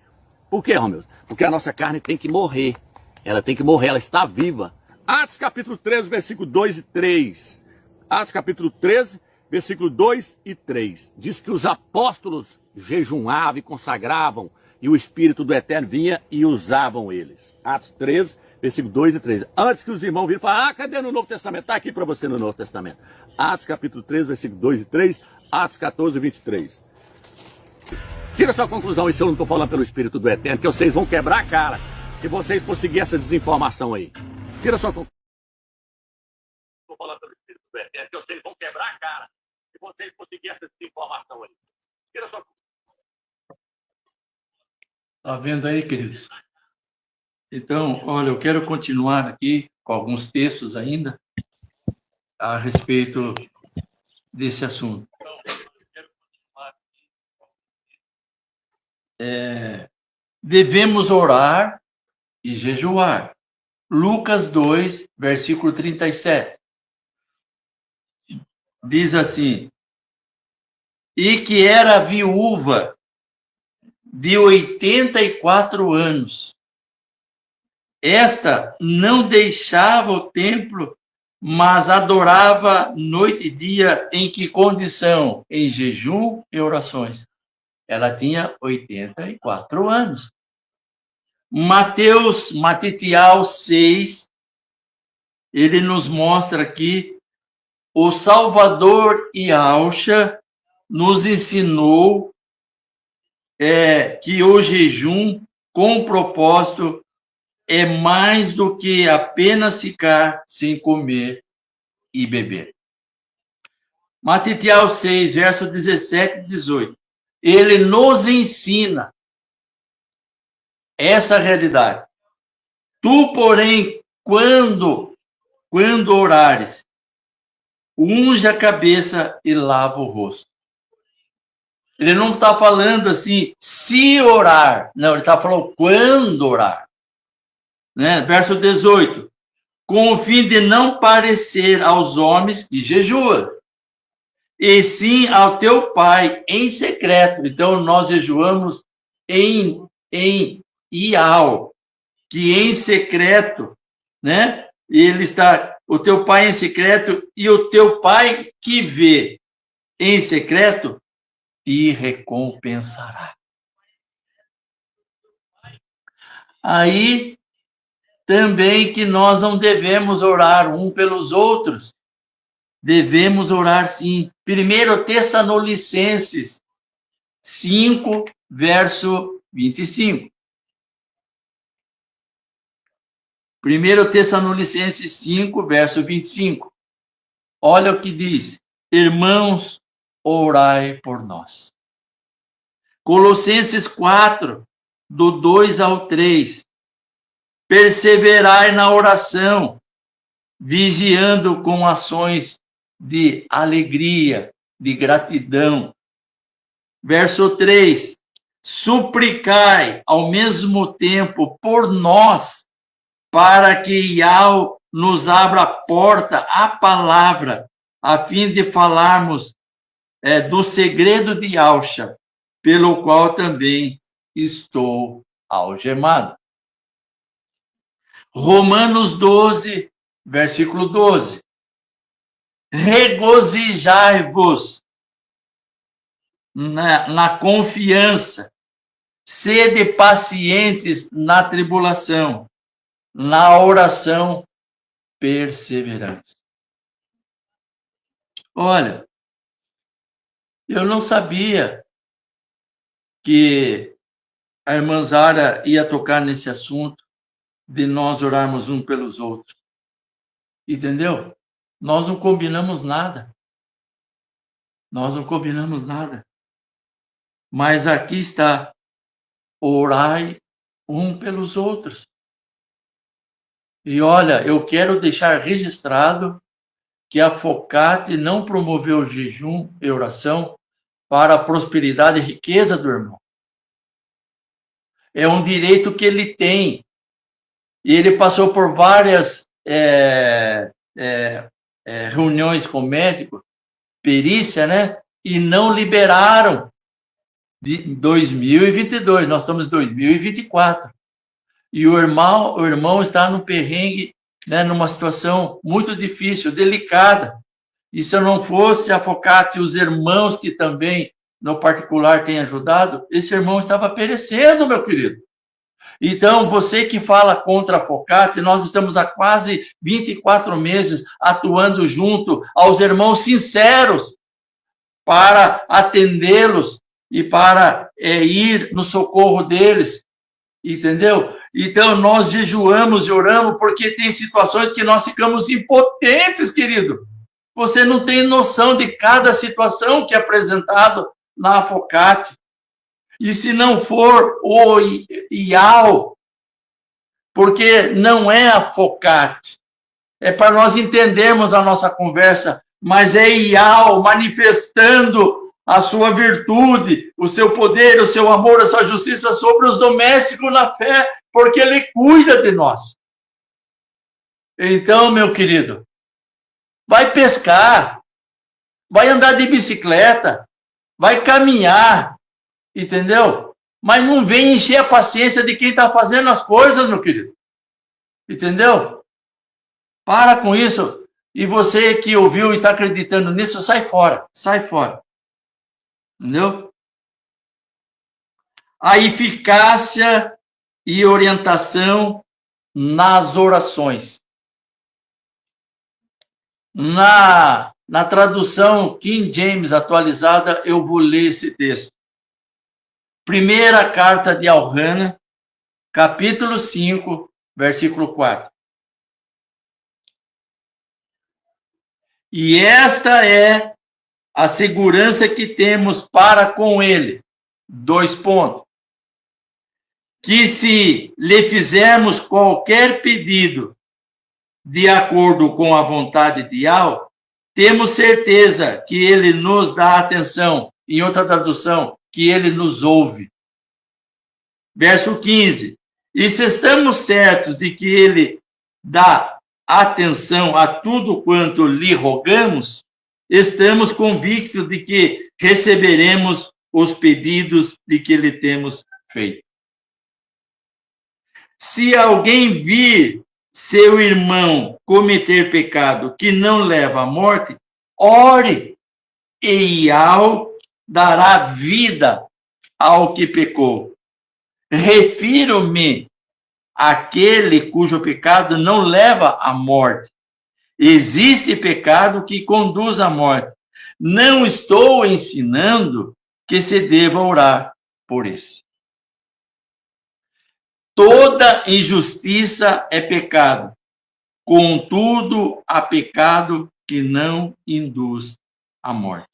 [SPEAKER 11] Por quê, Romeu? Porque a nossa carne tem que morrer. Ela tem que morrer, ela está viva. Atos capítulo 13, versículo 2 e 3. Atos capítulo 13, versículo 2 e 3. Diz que os apóstolos jejuavam e consagravam, e o Espírito do Eterno vinha e usavam eles. Atos 13, versículo 2 e 3. Antes que os irmãos virem falar, cadê no Novo Testamento? Está aqui para você no Novo Testamento. Atos capítulo 13, versículo 2 e 3. Atos 14, 23. Tira sua conclusão, isso eu não estou falando pelo Espírito do Eterno, que vocês vão quebrar a cara se vocês for seguir essa desinformação aí. Tira sua conclusão. Estou falando pelo Espírito do Eterno, que vocês vão quebrar a cara se vocês for seguir essa desinformação aí. Tira sua conclusão.
[SPEAKER 2] Está vendo aí, queridos? Então, olha, eu quero continuar aqui com alguns textos ainda a respeito desse assunto. Devemos orar e jejuar. Lucas 2, versículo 37. Diz assim, e que era viúva de 84 anos. Esta não deixava o templo, mas adorava noite e dia. Em que condição? Em jejum e orações. Ela tinha 84 anos. Matitial 6, ele nos mostra aqui, o Salvador Yalcha nos ensinou que o jejum com propósito é mais do que apenas ficar sem comer e beber. Matitial 6, verso 17 e 18. Ele nos ensina essa realidade. Tu, porém, quando orares, unge a cabeça e lava o rosto. Ele não está falando assim, se orar. Não, ele está falando quando orar. Né? Verso 18. Com o fim de não parecer aos homens que jejuam, e sim ao teu Pai em secreto. Então, nós jejuamos em Ial, que em secreto, né? Ele está, o teu Pai em secreto e o teu Pai que vê. em secreto, te recompensará. Aí também que nós não devemos orar um pelos outros. Devemos orar sim. 1 Tessalonicenses 5, verso 25. 1 Tessalonicenses 5, verso 25. Olha o que diz. Irmãos, orai por nós. Colossenses 4, do 2 ao 3. Perseverai na oração, vigiando com ações de alegria, de gratidão. Verso 3. Suplicai ao mesmo tempo por nós, para que Yahweh nos abra a porta à palavra, a fim de falarmos do segredo de Yahshua, pelo qual também estou algemado. Romanos 12, versículo 12. Regozijai-vos na confiança, sede pacientes na tribulação, na oração perseverante. Olha, eu não sabia que a irmã Zara ia tocar nesse assunto de nós orarmos um pelos outros. Entendeu? Nós não combinamos nada. Nós não combinamos nada. Mas aqui está, orai um pelos outros. E olha, eu quero deixar registrado que a Focate não promoveu jejum e oração para a prosperidade e riqueza do irmão. É um direito que ele tem. E ele passou por várias reuniões com médico, perícia, né? E não liberaram de 2022. Nós estamos em 2024. E o irmão está no perrengue, né, numa situação muito difícil, delicada. E se eu não fosse a Focate e os irmãos que também, no particular, têm ajudado, esse irmão estava perecendo, meu querido. Então, você que fala contra a Focate, nós estamos há quase 24 meses atuando junto aos irmãos sinceros para atendê-los e para ir no socorro deles, entendeu? Então, nós jejuamos e oramos porque tem situações que nós ficamos impotentes, querido. Você não tem noção de cada situação que é apresentado na Focate. E se não for o IAL, porque não é a Focate, é para nós entendermos a nossa conversa, mas é IAL manifestando a sua virtude, o seu poder, o seu amor, a sua justiça sobre os domésticos na fé, porque ele cuida de nós. Então, meu querido, vai pescar, vai andar de bicicleta, vai caminhar, entendeu? Mas não vem encher a paciência de quem está fazendo as coisas, meu querido. Entendeu? Para com isso. E você que ouviu e está acreditando nisso, sai fora. Sai fora. Entendeu? A eficácia e orientação nas orações. Na tradução King James atualizada, eu vou ler esse texto. Primeira carta de Al-Hana, capítulo 5, versículo 4. E esta é a segurança que temos para com ele. 2 pontos. Que se lhe fizermos qualquer pedido de acordo com a vontade de Yahweh, temos certeza que ele nos dá atenção. Em outra tradução, que ele nos ouve. Verso 15. E se estamos certos de que ele dá atenção a tudo quanto lhe rogamos, estamos convictos de que receberemos os pedidos de que lhe temos feito. Se alguém vir seu irmão cometer pecado que não leva à morte, ore e Iau dará vida ao que pecou. Refiro-me àquele cujo pecado não leva à morte. Existe pecado que conduz à morte. Não estou ensinando que se deva orar por esse. Toda injustiça é pecado. Contudo, há pecado que não induz à morte.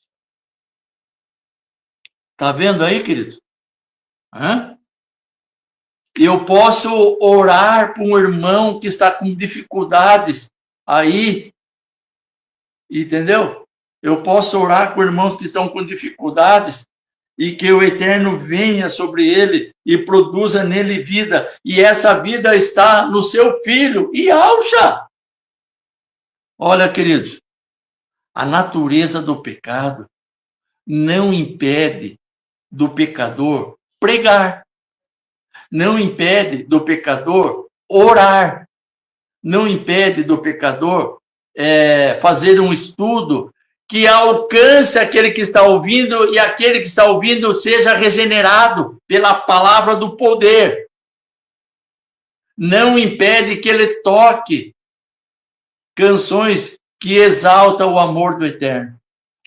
[SPEAKER 2] Tá vendo aí, querido? Hã? Eu posso orar por um irmão que está com dificuldades aí, entendeu? Eu posso orar por irmãos que estão com dificuldades e que o Eterno venha sobre ele e produza nele vida. E essa vida está no seu filho, Yahshua. Olha, queridos, a natureza do pecado não impede do pecador pregar, não impede do pecador orar, não impede do pecador fazer um estudo que alcance aquele que está ouvindo e aquele que está ouvindo seja regenerado pela palavra do poder. Não impede que ele toque canções que exaltam o amor do Eterno,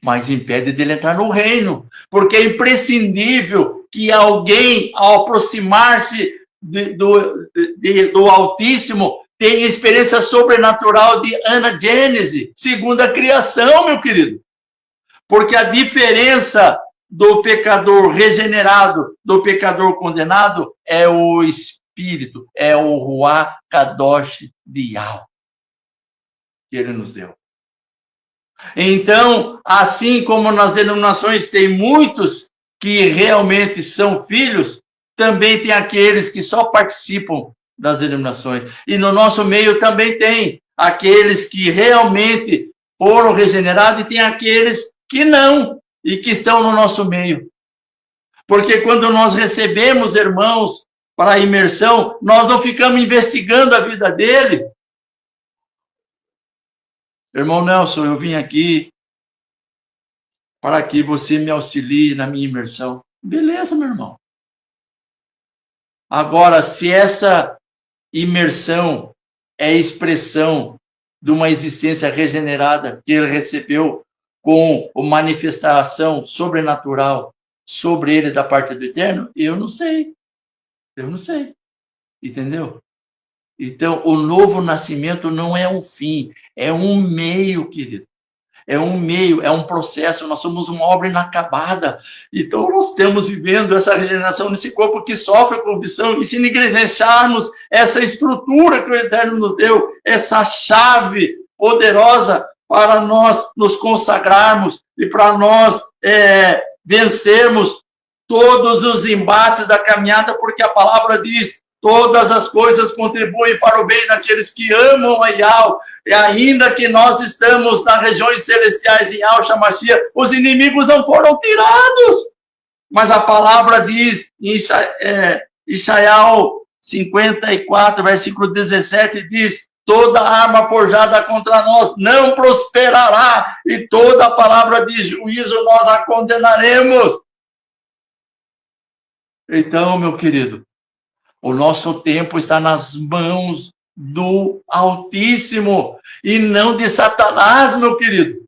[SPEAKER 2] mas impede dele entrar no reino, porque é imprescindível que alguém, ao aproximar-se do Altíssimo, tenha experiência sobrenatural de anagênese, segundo a criação, meu querido. Porque a diferença do pecador regenerado do pecador condenado é o Espírito, é o Ruach Kadosh de Yahweh que ele nos deu. Então, assim como nas denominações tem muitos que realmente são filhos, também tem aqueles que só participam das denominações. E no nosso meio também tem aqueles que realmente foram regenerados e tem aqueles que não e que estão no nosso meio. Porque quando nós recebemos irmãos para a imersão, nós não ficamos investigando a vida dele. Irmão Nelson, eu vim aqui para que você me auxilie na minha imersão. Beleza, meu irmão. Agora, se essa imersão é expressão de uma existência regenerada que ele recebeu com a manifestação sobrenatural sobre ele da parte do Eterno, eu não sei. Eu não sei. Entendeu? Então, o novo nascimento não é um fim, é um meio, querido. É um meio, é um processo, nós somos uma obra inacabada. Então, nós estamos vivendo essa regeneração nesse corpo que sofre corrupção, e se negligenciarmos essa estrutura que o Eterno nos deu, essa chave poderosa para nós nos consagrarmos e para nós vencermos todos os embates da caminhada, porque a palavra diz: todas as coisas contribuem para o bem daqueles que amam a Yahweh. E ainda que nós estamos nas regiões celestiais em Yahshua Mashiach, os inimigos não foram tirados. Mas a palavra diz em Isaías 54, versículo 17, diz: toda arma forjada contra nós não prosperará, e toda palavra de juízo nós a condenaremos. Então, meu querido, o nosso tempo está nas mãos do Altíssimo e não de Satanás, meu querido.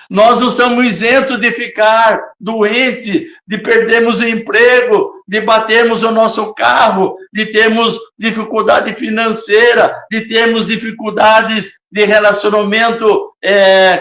[SPEAKER 2] Nós não estamos isentos de ficar doente, de perdermos o emprego, de batermos o nosso carro, de termos dificuldade financeira, de termos dificuldades de relacionamento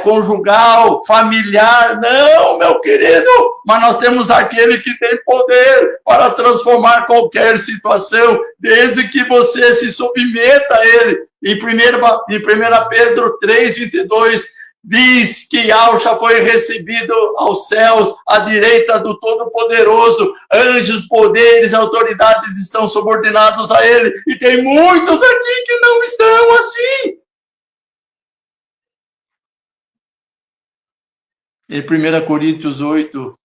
[SPEAKER 2] conjugal, familiar. Não, meu querido, mas nós temos aquele que tem poder para transformar qualquer situação, desde que você se submeta a ele. Em 1 Pedro 3:22, diz que Yahshua foi recebido aos céus, à direita do Todo-Poderoso. Anjos, poderes, autoridades estão subordinados a ele. E tem muitos aqui que não estão assim. Em 1 Coríntios 8,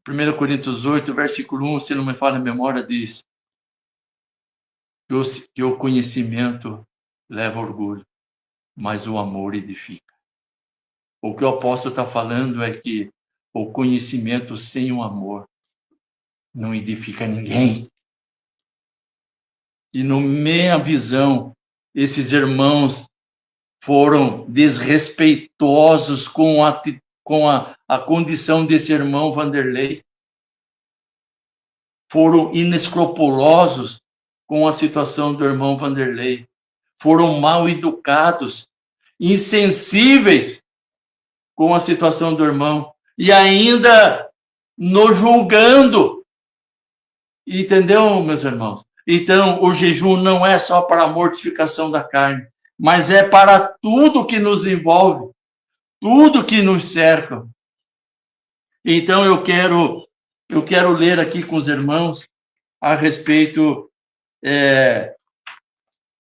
[SPEAKER 2] 1 Coríntios 8, versículo 1, se não me falha a memória, diz que o conhecimento leva orgulho. mas o amor edifica. O que o apóstolo está falando é que o conhecimento sem o amor não edifica ninguém. E, na minha visão, esses irmãos foram desrespeitosos com a condição desse irmão Vanderlei. Foram inescrupulosos com a situação do irmão Vanderlei. Foram mal educados, insensíveis com a situação do irmão. E ainda nos julgando. Entendeu, meus irmãos? Então, o jejum não é só para a mortificação da carne, mas é para tudo que nos envolve, tudo que nos cerca. Então, eu quero ler aqui com os irmãos a respeito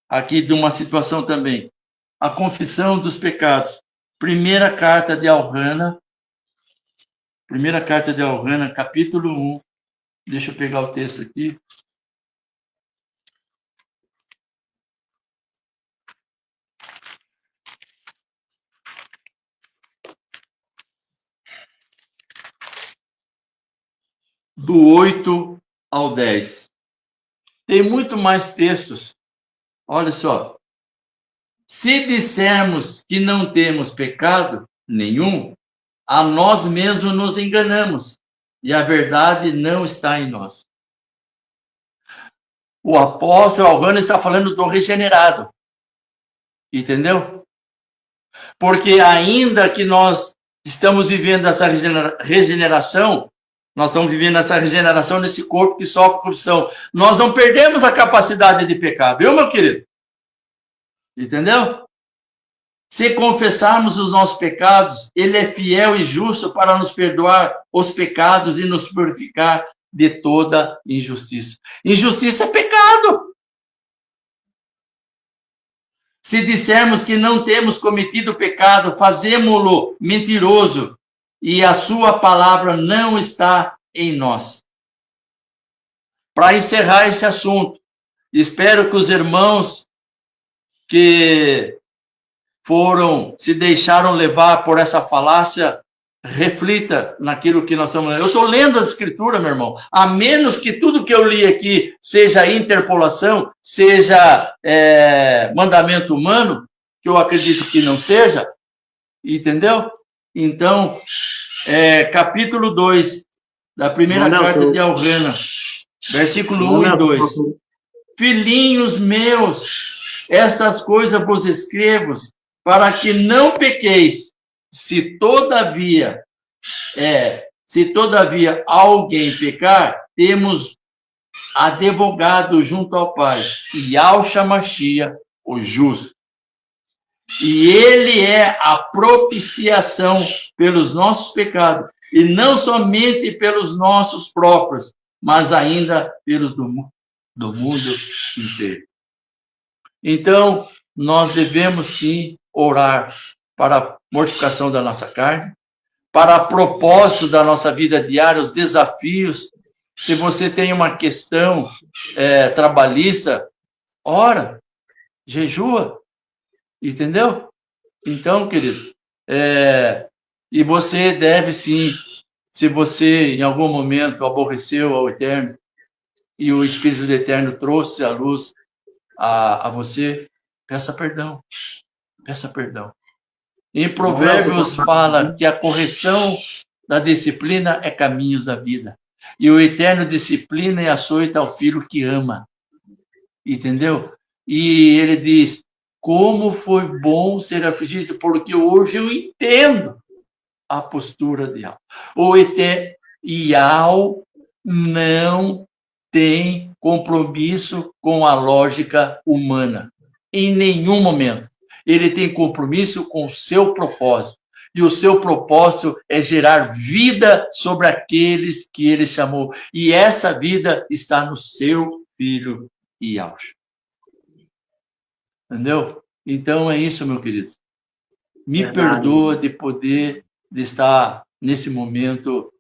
[SPEAKER 2] aqui de uma situação também. A confissão dos pecados. Primeira carta de Alrana, capítulo 1. Deixa eu pegar o texto aqui. Do 8 ao 10. Tem muito mais textos. Olha só. Se dissermos que não temos pecado nenhum, a nós mesmos nos enganamos e a verdade não está em nós. O apóstolo Alrana está falando do regenerado. Entendeu? Porque ainda que nós estamos vivendo essa regeneração, nós estamos vivendo essa regeneração nesse corpo que sofre corrupção. Nós não perdemos a capacidade de pecar, viu, meu querido? Entendeu? Se confessarmos os nossos pecados, ele é fiel e justo para nos perdoar os pecados e nos purificar de toda injustiça. Injustiça é pecado. Se dissermos que não temos cometido pecado, fazemo-lo mentiroso e a sua palavra não está em nós. Para encerrar esse assunto, espero que os irmãos que se deixaram levar por essa falácia, reflita naquilo que nós estamos lendo. Eu estou lendo as escrituras, meu irmão, a menos que tudo que eu li aqui seja interpolação, seja mandamento humano, que eu acredito que não seja, entendeu? Então, capítulo 2 da primeira carta de Alrana, versículo 1 e 2. Filhinhos meus, estas coisas vos escrevo para que não pequeis. Se todavia alguém pecar, temos advogado junto ao Pai, Yahshua Mashiach, o justo. E ele é a propiciação pelos nossos pecados, e não somente pelos nossos próprios, mas ainda pelos do mundo inteiro. Então, nós devemos sim orar para a mortificação da nossa carne, para propósito da nossa vida diária, os desafios. Se você tem uma questão trabalhista, ora, jejua, entendeu? Então, querido, e você deve sim, se você em algum momento aborreceu ao Eterno e o Espírito do Eterno trouxe a luz a você, peça perdão. Peça perdão. Em Provérbios fala que a correção da disciplina é caminhos da vida. E o Eterno disciplina e açoita ao filho que ama. Entendeu? E ele diz, como foi bom ser afligido, porque hoje eu entendo a postura de Yahweh. O Eterno, Yahweh não tem compromisso com a lógica humana. Em nenhum momento. Ele tem compromisso com o seu propósito. E o seu propósito é gerar vida sobre aqueles que ele chamou. E essa vida está no seu filho Yahshua. Entendeu? Então é isso, meu querido. Me perdoa de poder estar nesse momento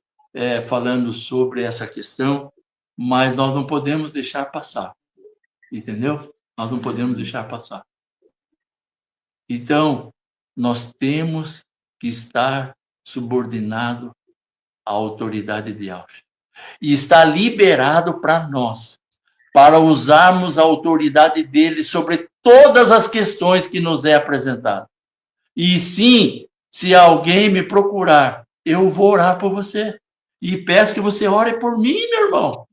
[SPEAKER 2] falando sobre essa questão, mas nós não podemos deixar passar. Entendeu? Nós não podemos deixar passar. Então, nós temos que estar subordinado à autoridade de Yahshua. E está liberado para nós, para usarmos a autoridade dele sobre todas as questões que nos é apresentado. E sim, se alguém me procurar, eu vou orar por você. E peço que você ore por mim, meu irmão.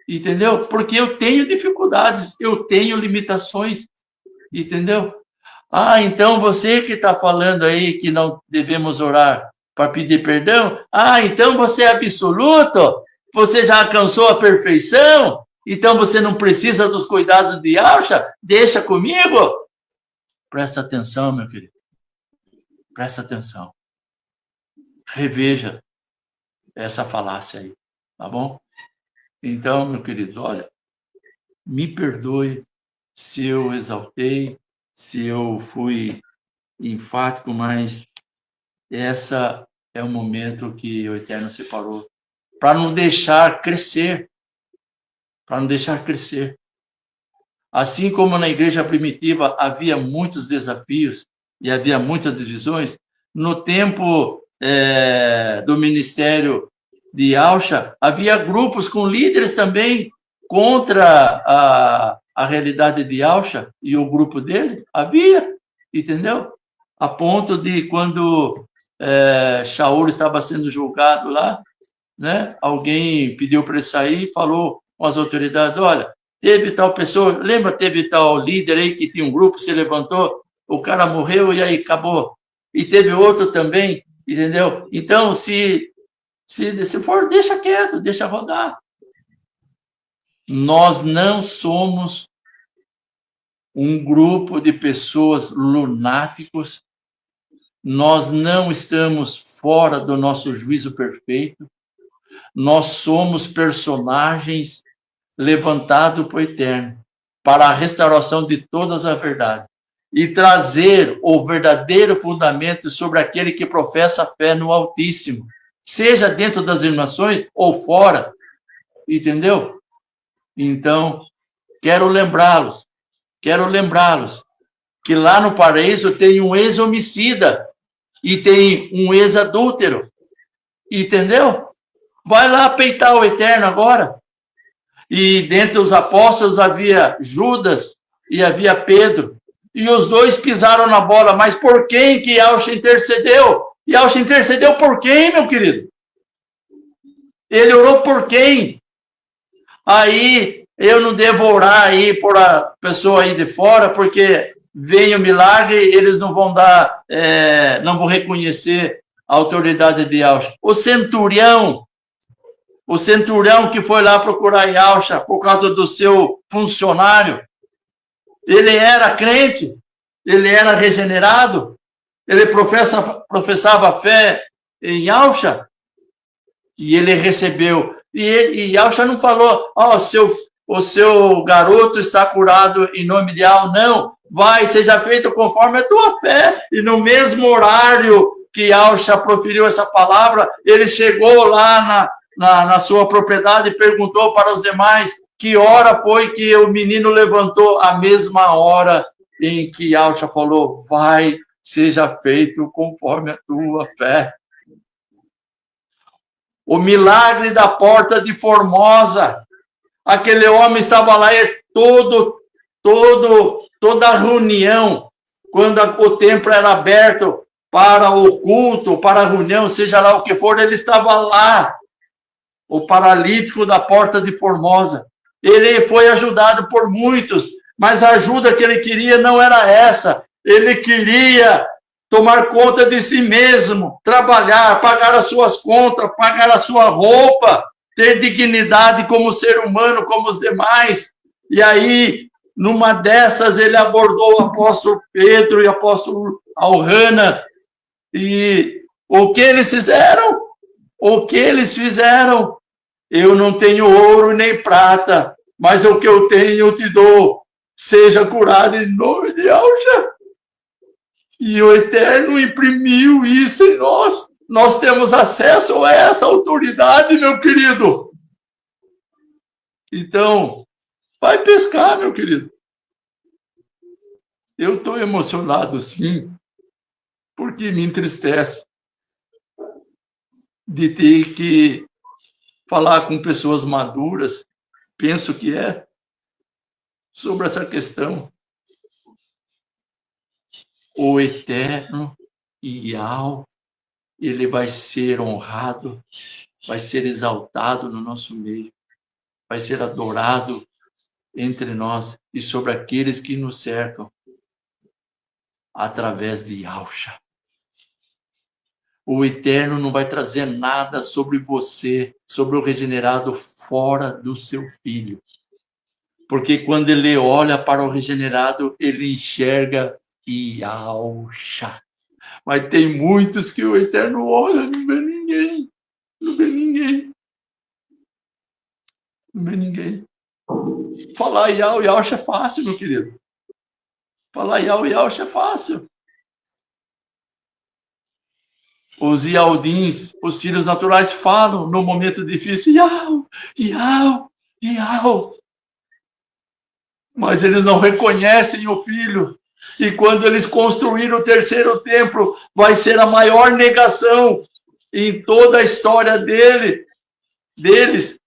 [SPEAKER 2] Entendeu? Porque eu tenho dificuldades, eu tenho limitações. Entendeu? Ah, então você que está falando aí que não devemos orar para pedir perdão? Ah, então você é absoluto? Você já alcançou a perfeição? Então você não precisa dos cuidados de Yahshua? Deixa comigo? Presta atenção, meu querido. Presta atenção. Reveja essa falácia aí, tá bom? Então, meu querido, olha, me perdoe se eu exaltei, se eu fui enfático, mas essa é o momento que o Eterno separou para não deixar crescer, para não deixar crescer. Assim como na igreja primitiva havia muitos desafios e havia muitas divisões, no tempo do ministério de Yahshua, havia grupos com líderes também contra a realidade de Yahshua e o grupo dele. Havia, entendeu? A ponto de quando Shaul estava sendo julgado lá, né? Alguém pediu para ele sair e falou com as autoridades, olha, teve tal pessoa, lembra, teve tal líder aí que tinha um grupo, se levantou, o cara morreu e aí acabou. E teve outro também, entendeu? Então, se for, deixa quieto, deixa rodar. Nós não somos um grupo de pessoas lunáticos, nós não estamos fora do nosso juízo perfeito, nós somos personagens levantados por Eterno para a restauração de todas as verdades e trazer o verdadeiro fundamento sobre aquele que professa a fé no Altíssimo, seja dentro das nações ou fora, entendeu? Então, quero lembrá-los que lá no paraíso tem um ex-homicida e tem um ex-adúltero, entendeu? Vai lá peitar o Eterno agora. E dentre os apóstolos havia Judas e havia Pedro. E os dois pisaram na bola. Mas por quem que Yahshua intercedeu? Yahshua intercedeu por quem, meu querido? Ele orou por quem? Aí eu não devo orar aí por a pessoa aí de fora, porque vem o milagre, eles não vão dar, não vão reconhecer a autoridade de Yahshua. O centurião que foi lá procurar Yahshua por causa do seu funcionário, ele era crente, ele era regenerado, ele professava fé em Yahshua, e ele recebeu. E Yahshua não falou, o seu garoto está curado em nome de Yahweh, não, vai, seja feito conforme a tua fé. E no mesmo horário que Yahshua proferiu essa palavra, ele chegou lá na sua propriedade e perguntou para os demais que hora foi que o menino levantou, a mesma hora em que Yahshua falou, vai, seja feito conforme a tua fé. O milagre da porta de Formosa, aquele homem estava lá e toda a reunião, quando o templo era aberto para o culto, para a reunião, seja lá o que for, ele estava lá. O paralítico da porta de Formosa. Ele foi ajudado por muitos, mas a ajuda que ele queria não era essa. Ele queria tomar conta de si mesmo, trabalhar, pagar as suas contas, pagar a sua roupa, ter dignidade como ser humano, como os demais. E aí, numa dessas, ele abordou o apóstolo Pedro e o apóstolo Alhana. E o que eles fizeram? O que eles fizeram? Eu não tenho ouro nem prata, mas o que eu tenho eu te dou. Seja curado em nome de Yahshua. E o Eterno imprimiu isso em nós. Nós temos acesso a essa autoridade, meu querido. Então, vai pescar, meu querido. Eu estou emocionado, sim, porque me entristece de ter que falar com pessoas maduras, penso que é, sobre essa questão. O eterno Yahweh, ele vai ser honrado, vai ser exaltado no nosso meio, vai ser adorado entre nós e sobre aqueles que nos cercam, através de Yahshua. O Eterno não vai trazer nada sobre você, sobre o regenerado, fora do seu filho. Porque quando ele olha para o regenerado, ele enxerga Yahshua. Mas tem muitos que o Eterno olha, não vê ninguém. Não vê ninguém. Não vê ninguém. Falar Yahshua é fácil, meu querido. Falar Yahshua é fácil. Os Ialdins, os filhos naturais, falam no momento difícil, Yahweh. Mas eles não reconhecem o filho. E quando eles construíram o terceiro templo, vai ser a maior negação em toda a história deles.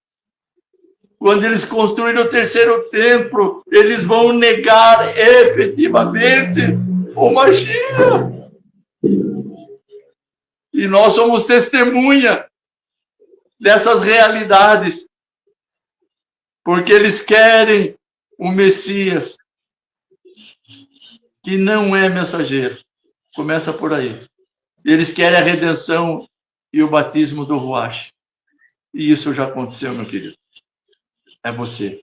[SPEAKER 2] Quando eles construíram o terceiro templo, eles vão negar efetivamente o Mashiach. E nós somos testemunha dessas realidades. Porque eles querem o Messias, que não é mensageiro. Começa por aí. Eles querem a redenção e o batismo do Ruach. E isso já aconteceu, meu querido. É você.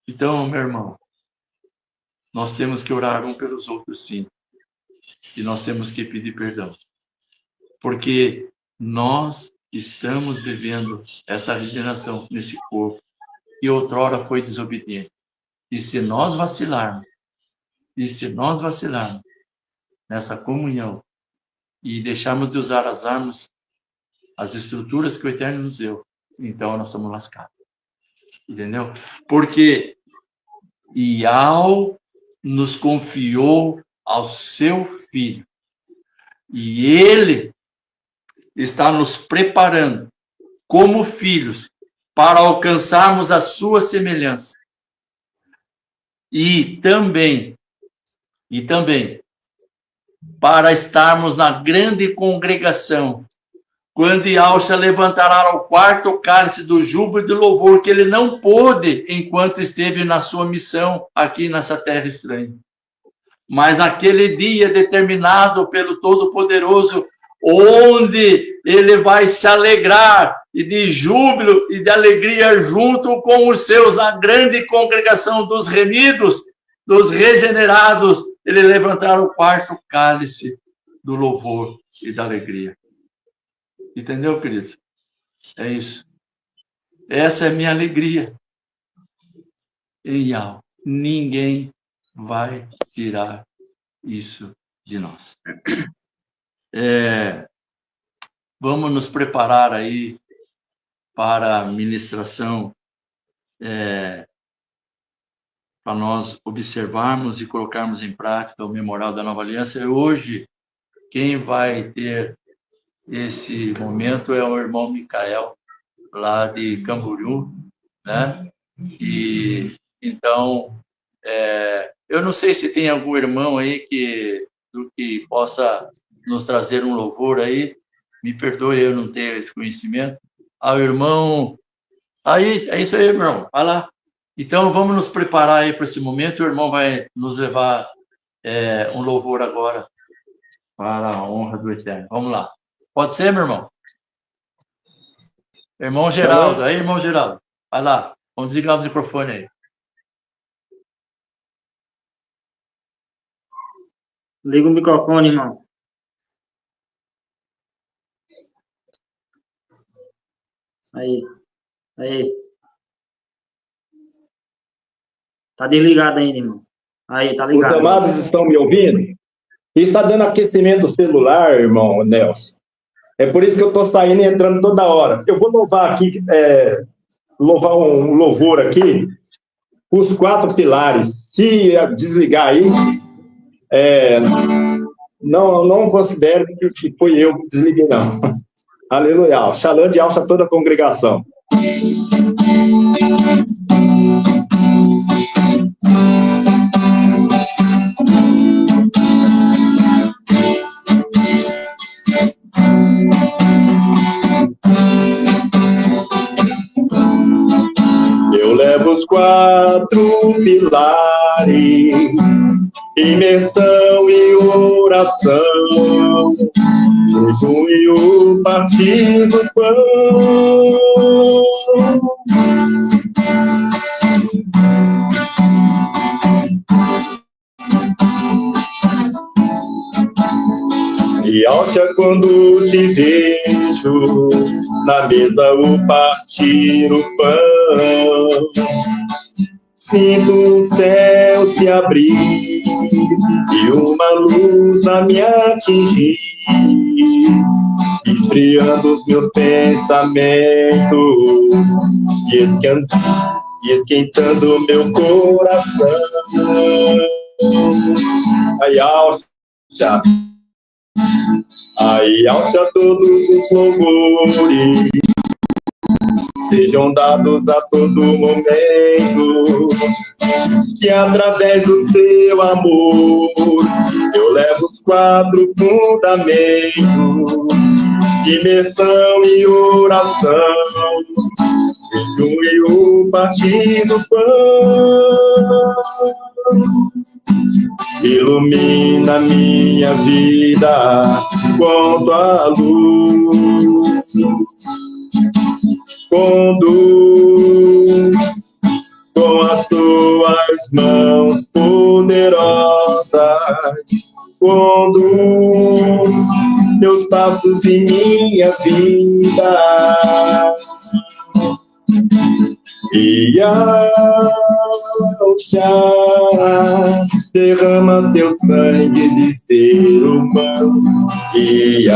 [SPEAKER 2] Então, meu irmão, nós temos que orar um pelos outros, sim. E nós temos que pedir perdão. Porque nós estamos vivendo essa regeneração nesse corpo que outrora foi desobediente. E se nós vacilarmos nessa comunhão e deixarmos de usar as armas, as estruturas que o Eterno nos deu, então nós estamos lascados. Entendeu? Porque Yahweh nos confiou ao seu Filho. E Ele está nos preparando como filhos para alcançarmos a sua semelhança. E também para estarmos na grande congregação, quando Yahshua levantará o quarto cálice do júbilo e do louvor, que ele não pôde enquanto esteve na sua missão aqui nessa terra estranha. Mas naquele dia determinado pelo Todo-Poderoso, onde ele vai se alegrar e de júbilo e de alegria junto com os seus, a grande congregação dos remidos, dos regenerados, ele levantará o quarto cálice do louvor e da alegria. Entendeu, queridos? É isso. Essa é a minha alegria. Em Yahweh. Ninguém vai tirar isso de nós. Vamos nos preparar aí para a ministração, para nós observarmos e colocarmos em prática o memorial da Nova Aliança. E hoje, quem vai ter esse momento é o irmão Micael, lá de Camboriú, né? E então, eu não sei se tem algum irmão aí que possa nos trazer um louvor aí. Me perdoe eu não ter esse conhecimento. O irmão... Aí, é isso aí, irmão. Vai lá. Então, vamos nos preparar aí para esse momento. O irmão vai nos levar um louvor agora para a honra do Eterno. Vamos lá. Pode ser, meu irmão? Irmão Geraldo. Aí, irmão Geraldo. Vai lá. Vamos desligar o microfone aí.
[SPEAKER 3] Liga o microfone, irmão. Aí. Tá desligado ainda, irmão. Aí, tá ligado.
[SPEAKER 12] Os amados estão me ouvindo? Isso está dando aquecimento do celular, irmão Nelson. É por isso que eu estou saindo e entrando toda hora. Eu vou louvar aqui, louvar um louvor aqui, os 4 pilares. Se desligar aí, não considere que foi eu que desliguei, não. Aleluia. Shalom de alça a toda a congregação. Eu levo os 4 pilares, imersão e oração, jejum e o partir do pão. E alça quando te vejo na mesa o partir o pão. Sinto o céu se abrir e uma luz a me atingir, esfriando os meus pensamentos e esquentando meu coração. Aí alça todos os louvores, sejam dados a todo momento, que através do seu amor eu levo os 4 fundamentos, imersão e oração, jejum e o partir do pão. Ilumina minha vida com tua luz, conduz com as tuas mãos poderosas, conduz meus passos e minha vida. E derrama seu sangue de ser humano. E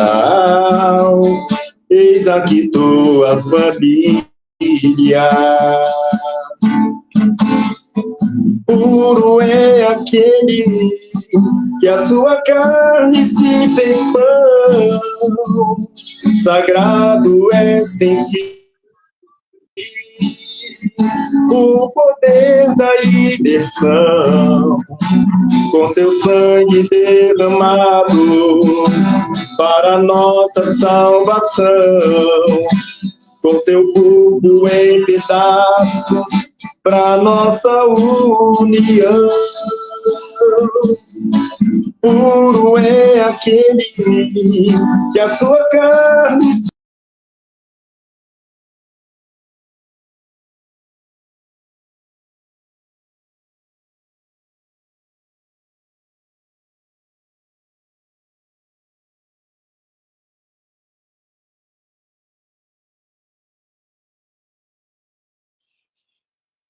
[SPEAKER 12] eis aqui tua família. Puro é aquele que a sua carne se fez pão. Sagrado é sentir o poder da libertação, com seu sangue derramado para nossa salvação, com seu corpo em pedaços para nossa união. Puro é aquele que a sua carne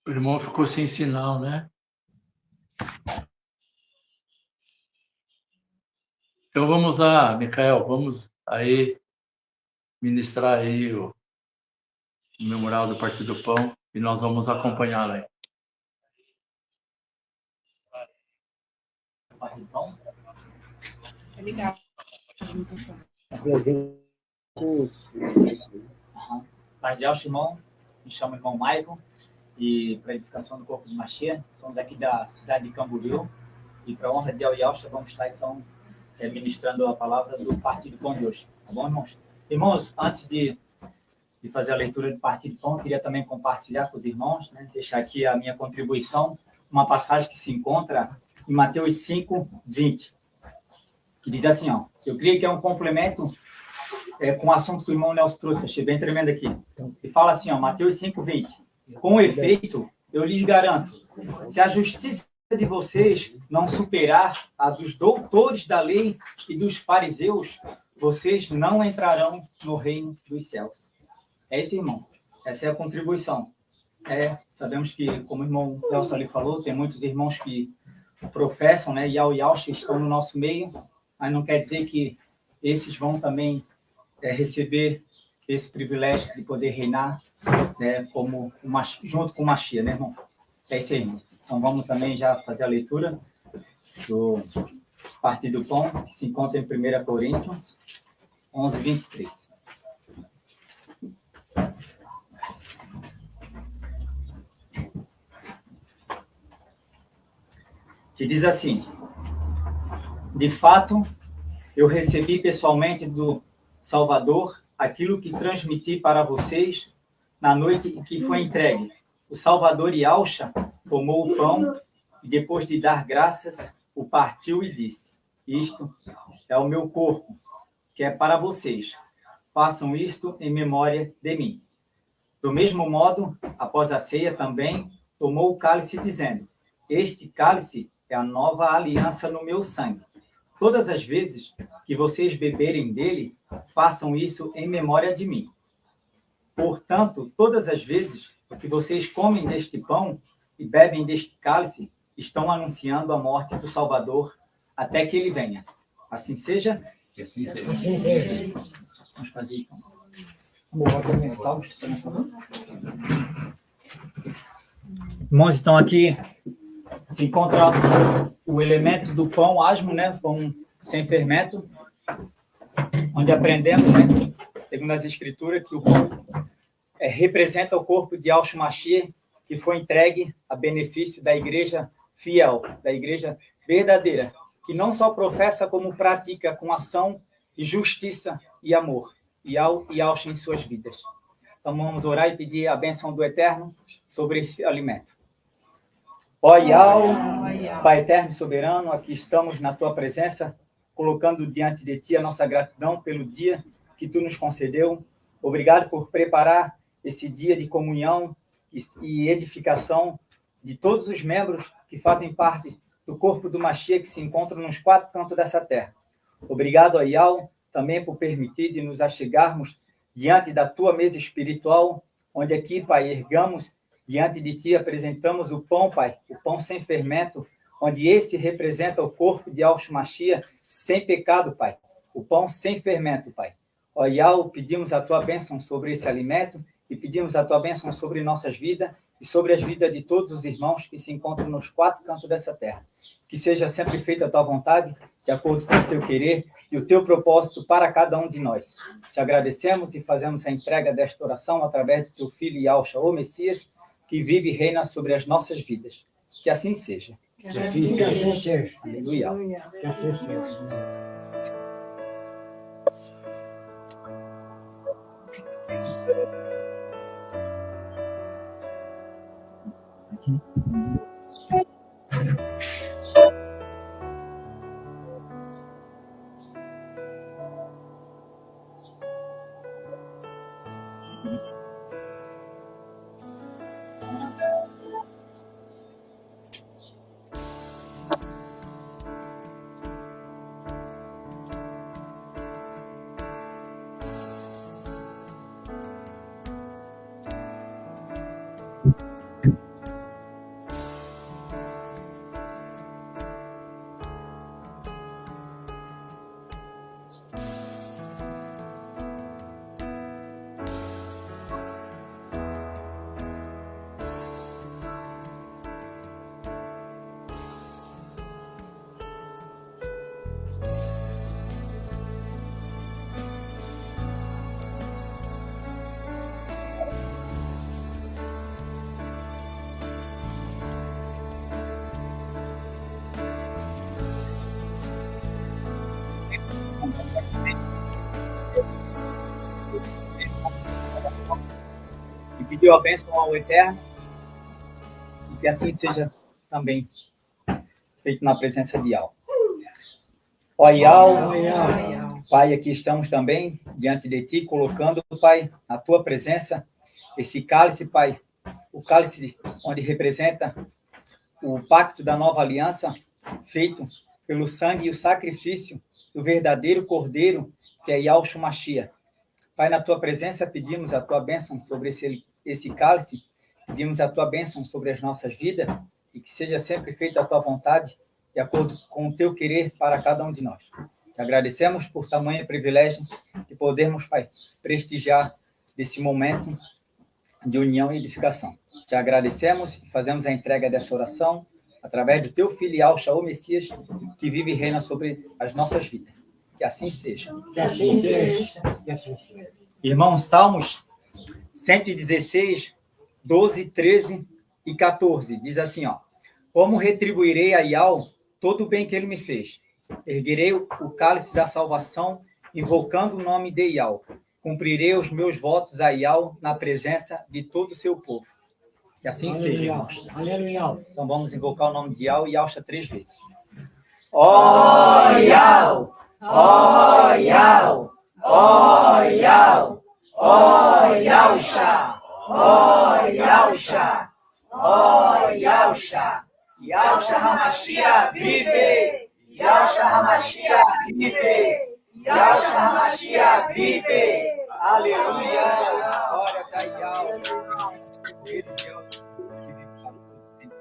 [SPEAKER 2] O irmão ficou sem sinal, né? Então vamos lá, Micael, vamos aí ministrar aí o memorial do Partir do Pão e nós vamos acompanhá-lo aí.
[SPEAKER 8] Obrigado. Paz de alto, irmão. Me chamo irmão Maicon e para a edificação do corpo de Machia. Somos aqui da cidade de Camboriú e para a honra de Al-Yalcha vamos estar então ministrando a palavra do Partir do Pão de hoje. Tá bom, irmãos? Irmãos, antes de fazer a leitura do Partir do Pão, queria também compartilhar com os irmãos, né? Deixar aqui a minha contribuição, uma passagem que se encontra em Mateus 5:20, que diz assim, ó, eu creio que é um complemento com o assunto que o irmão Nelson trouxe, achei bem tremendo aqui. E fala assim, ó, Mateus 5:20, com efeito, eu lhes garanto, se a justiça de vocês não superar a dos doutores da lei e dos fariseus, vocês não entrarão no reino dos céus. É esse, irmão. Essa é a contribuição. Sabemos que, como o irmão Nelson ali falou, tem muitos irmãos que professam, né, e Al-Yalcha estão no nosso meio, mas não quer dizer que esses vão também receber esse privilégio de poder reinar, né, como junto com o Machia, né, irmão? É isso aí, irmão. Então, vamos também já fazer a leitura do Partir do Pão, que se encontra em 1 Coríntios 11, 23. Que diz assim: de fato, eu recebi pessoalmente do Salvador aquilo que transmiti para vocês na noite em que foi entregue. O Salvador Yahshua tomou o pão e, depois de dar graças, o partiu e disse: isto é o meu corpo, que é para vocês. Façam isto em memória de mim. Do mesmo modo, após a ceia também, tomou o cálice, dizendo: este cálice é a nova aliança no meu sangue. Todas as vezes que vocês beberem dele, façam isso em memória de mim. Portanto, todas as vezes que vocês comem deste pão e bebem deste cálice, estão anunciando a morte do Salvador até que ele venha. Assim seja.
[SPEAKER 2] Que assim seja.
[SPEAKER 9] Assim seja.
[SPEAKER 8] Vamos fazer então. Vamos botar mensal. Irmãos, então aqui se encontra o elemento do pão asmo, né? Pão sem fermento, onde aprendemos, né, segundo as escrituras, que o pão representa o corpo de Yahshua Mashiach, que foi entregue a benefício da igreja fiel, da igreja verdadeira, que não só professa, como pratica com ação e justiça e amor, e Yahshua em suas vidas. Então vamos orar e pedir a bênção do Eterno sobre esse alimento. Ó Yahweh, Pai eterno e soberano, aqui estamos na tua presença, colocando diante de ti a nossa gratidão pelo dia que tu nos concedeu. Obrigado por preparar esse dia de comunhão e edificação de todos os membros que fazem parte do corpo do Mashiach, que se encontram nos 4 cantos dessa terra. Obrigado, Yahweh, também por permitir de nos achegarmos diante da tua mesa espiritual, onde aqui, Pai, ergamos diante de ti, apresentamos o pão, Pai, o pão sem fermento, onde esse representa o corpo de Yahshua Mashiach sem pecado, Pai. O pão sem fermento, Pai. Ó Yahweh, pedimos a tua bênção sobre esse alimento e pedimos a tua bênção sobre nossas vidas e sobre as vidas de todos os irmãos que se encontram nos 4 cantos dessa terra. Que seja sempre feita a tua vontade, de acordo com o teu querer e o teu propósito para cada um de nós. Te agradecemos e fazemos a entrega desta oração através do teu Filho Yahshua, o Messias, que vive e reina sobre as nossas vidas. Que assim seja.
[SPEAKER 9] Que assim seja.
[SPEAKER 8] Aleluia.
[SPEAKER 9] Que assim seja.
[SPEAKER 8] E pediu a bênção ao Eterno, e que assim seja também feito na presença de Yahweh. Ó Yahweh, Pai, aqui estamos também diante de Ti, colocando, Pai, na Tua presença, esse cálice, Pai, o cálice onde representa o pacto da nova aliança, feito pelo sangue e o sacrifício do verdadeiro Cordeiro, que é Yahshua Mashiach. Pai, na Tua presença, pedimos a Tua bênção sobre esse cálice, pedimos a Tua bênção sobre as nossas vidas, e que seja sempre feita a Tua vontade, de acordo com o Teu querer para cada um de nós. Te agradecemos por tamanho privilégio de podermos, Pai, prestigiar desse momento de união e edificação. Te agradecemos e fazemos a entrega dessa oração através do teu filho Yahshua, o Messias, que vive e reina sobre as nossas vidas. Que assim seja.
[SPEAKER 9] Que assim seja. Que assim seja.
[SPEAKER 8] Irmãos, Salmos 116, 12, 13 e 14, diz assim, ó: como retribuirei a Yahweh todo o bem que ele me fez? Erguerei o cálice da salvação, invocando o nome de Yahweh. Cumprirei os meus votos a Yahweh na presença de todo o seu povo. Que assim seja, irmãos.
[SPEAKER 9] Aleluia.
[SPEAKER 8] Então vamos invocar o nome de Yahweh e Yahshua 3 vezes. Ó Yahweh! Ó Yahweh! Ó Yahweh! Ó Yahshua! Ó Yahshua! Ó Yahshua! Yahshua HaMashiach vive! Yahshua HaMashiach vive! Yahshua HaMashiach vive! Aleluia! Glória a Yahweh! Ele Deus que vive para todos sempre.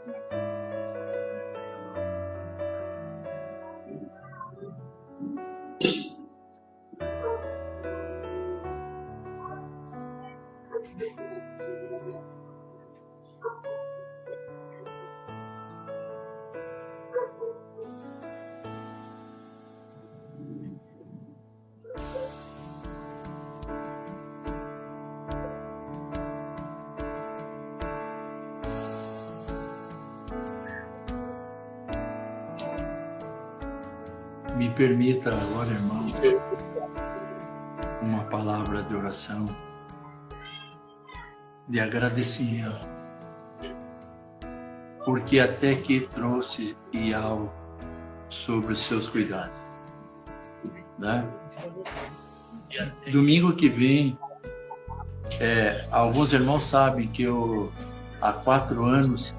[SPEAKER 2] Me permita agora, irmão, uma palavra de oração, de agradecimento, porque até que trouxe Yahweh sobre os seus cuidados, né? Domingo que vem, alguns irmãos sabem que há 4 anos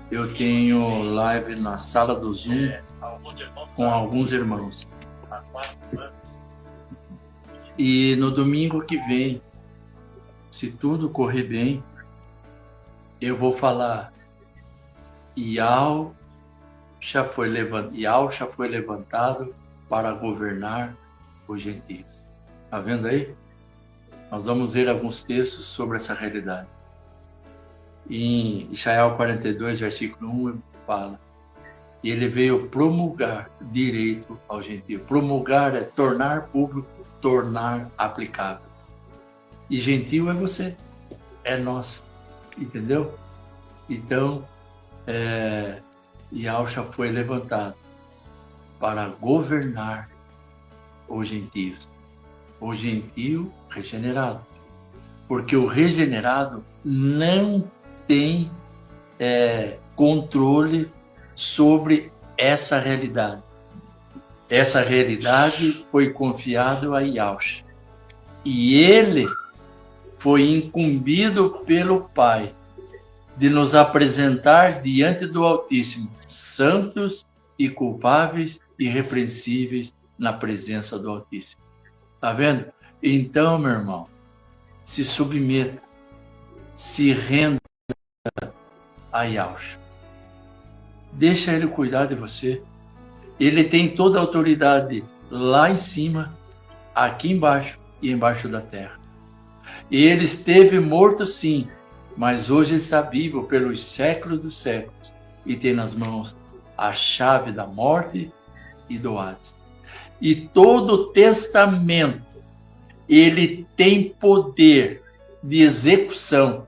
[SPEAKER 2] eu tenho live na sala do Zoom com alguns irmãos. E no domingo que vem, se tudo correr bem, eu vou falar Yahweh já foi levantado para governar os gentios. Está vendo aí? Nós vamos ver alguns textos sobre essa realidade. Em Isaías 42, versículo 1, fala: ele veio promulgar direito ao gentio. Promulgar é tornar público, tornar aplicável. E gentio é você, é nós, entendeu? Então, Yahshua foi levantado para governar os gentios. O gentio regenerado. Porque o regenerado não tem controle sobre essa realidade. Essa realidade foi confiado a Yahshua. E ele foi incumbido pelo Pai de nos apresentar diante do Altíssimo, santos e culpáveis e irrepreensíveis na presença do Altíssimo. Tá vendo? Então, meu irmão, se submeta, se renda a Yahshua. Deixa ele cuidar de você. Ele tem toda a autoridade lá em cima, aqui embaixo e embaixo da terra. E ele esteve morto, sim, mas hoje está vivo pelos séculos dos séculos e tem nas mãos a chave da morte e do Hades. E todo testamento, ele tem poder de execução,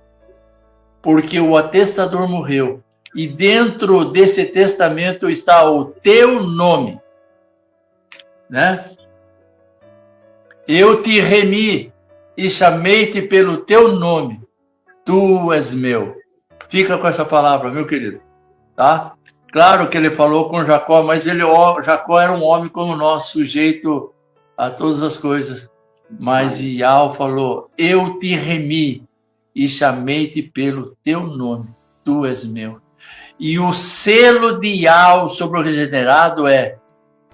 [SPEAKER 2] porque o atestador morreu. E dentro desse testamento está o teu nome, né? Eu te remi e chamei-te pelo teu nome. Tu és meu. Fica com essa palavra, meu querido, tá? Claro que ele falou com Jacó, mas Jacó era um homem como nós, sujeito a todas as coisas. Mas Yahweh falou: eu te remi e chamei-te pelo teu nome. Tu és meu. E o selo de Yahweh sobre o regenerado é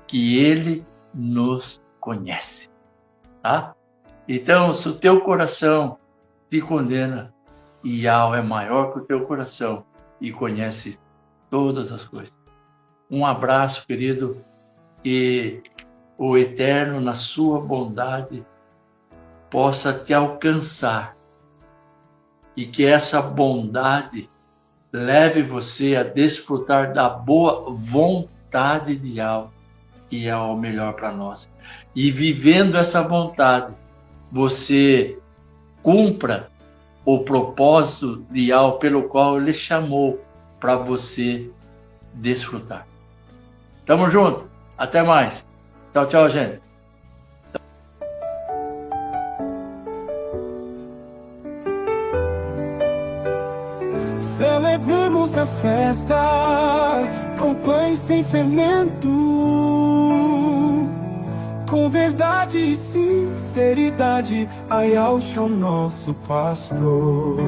[SPEAKER 2] que ele nos conhece. Tá? Então, se o teu coração te condena, Yahweh é maior que o teu coração e conhece todas as coisas. Um abraço, querido, e o Eterno, na sua bondade, possa te alcançar e que essa bondade leve você a desfrutar da boa vontade de Yahweh, que é o melhor para nós. E vivendo essa vontade, você cumpra o propósito de Yahweh pelo qual Ele chamou para você desfrutar. Tamo junto. Até mais. Tchau, tchau, gente.
[SPEAKER 1] Celebremos a festa com pães sem fermento, com verdade e sinceridade. A Yahshua, o nosso pastor,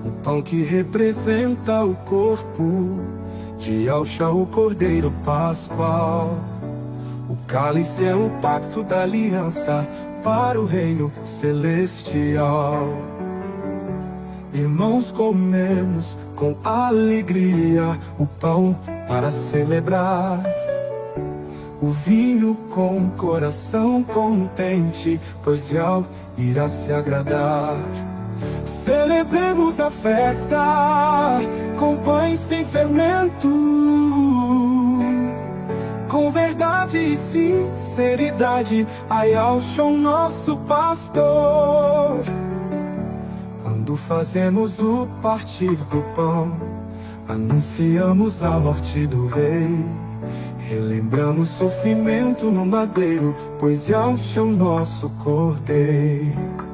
[SPEAKER 1] o pão que representa o corpo de Yahshua, o Cordeiro Pascual. O cálice é o pacto da aliança para o reino celestial. Irmãos, comemos com alegria o pão para celebrar, o vinho com coração contente, pois Yahweh irá se agradar. Celebremos a festa com pães sem fermento, com verdade e sinceridade. A Yahshua, o nosso pastor. Quando fazemos o partir do pão, anunciamos a morte do rei. Relembramos o sofrimento no madeiro, pois Yahshua é o nosso cordeiro.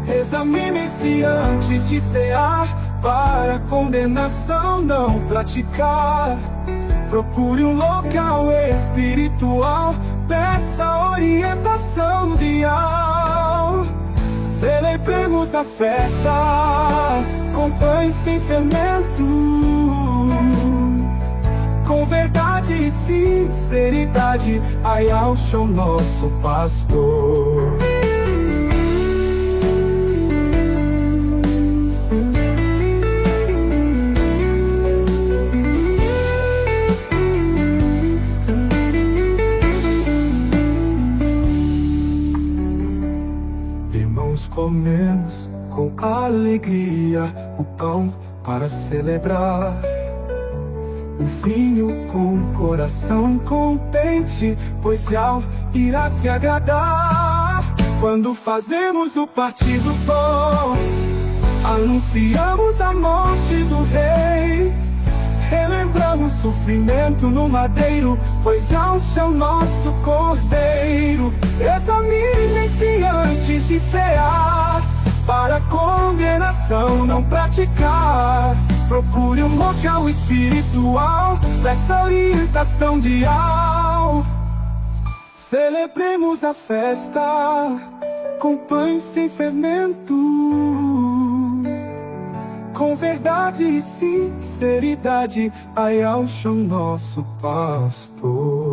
[SPEAKER 1] Examine-se antes de cear, para condenação não praticar. Procure um local espiritual, peça orientação de Yahweh. Celebremos a festa com pães sem fermento, com verdade e sinceridade. A Yahshua, o nosso pastor. Comemos com alegria o pão para celebrar, o vinho com coração contente, pois Yahweh irá se agradar. Quando fazemos o partir do pão, anunciamos a morte do rei. Relembramos o sofrimento no madeiro, pois Yahweh é o nosso cordeiro. Examine-se antes de cear, para condenação não praticar. Procure um local espiritual, peça orientação de Yahweh. Celebremos a festa com pães sem fermento, com verdade e sinceridade. A Yahshua, o nosso pastor.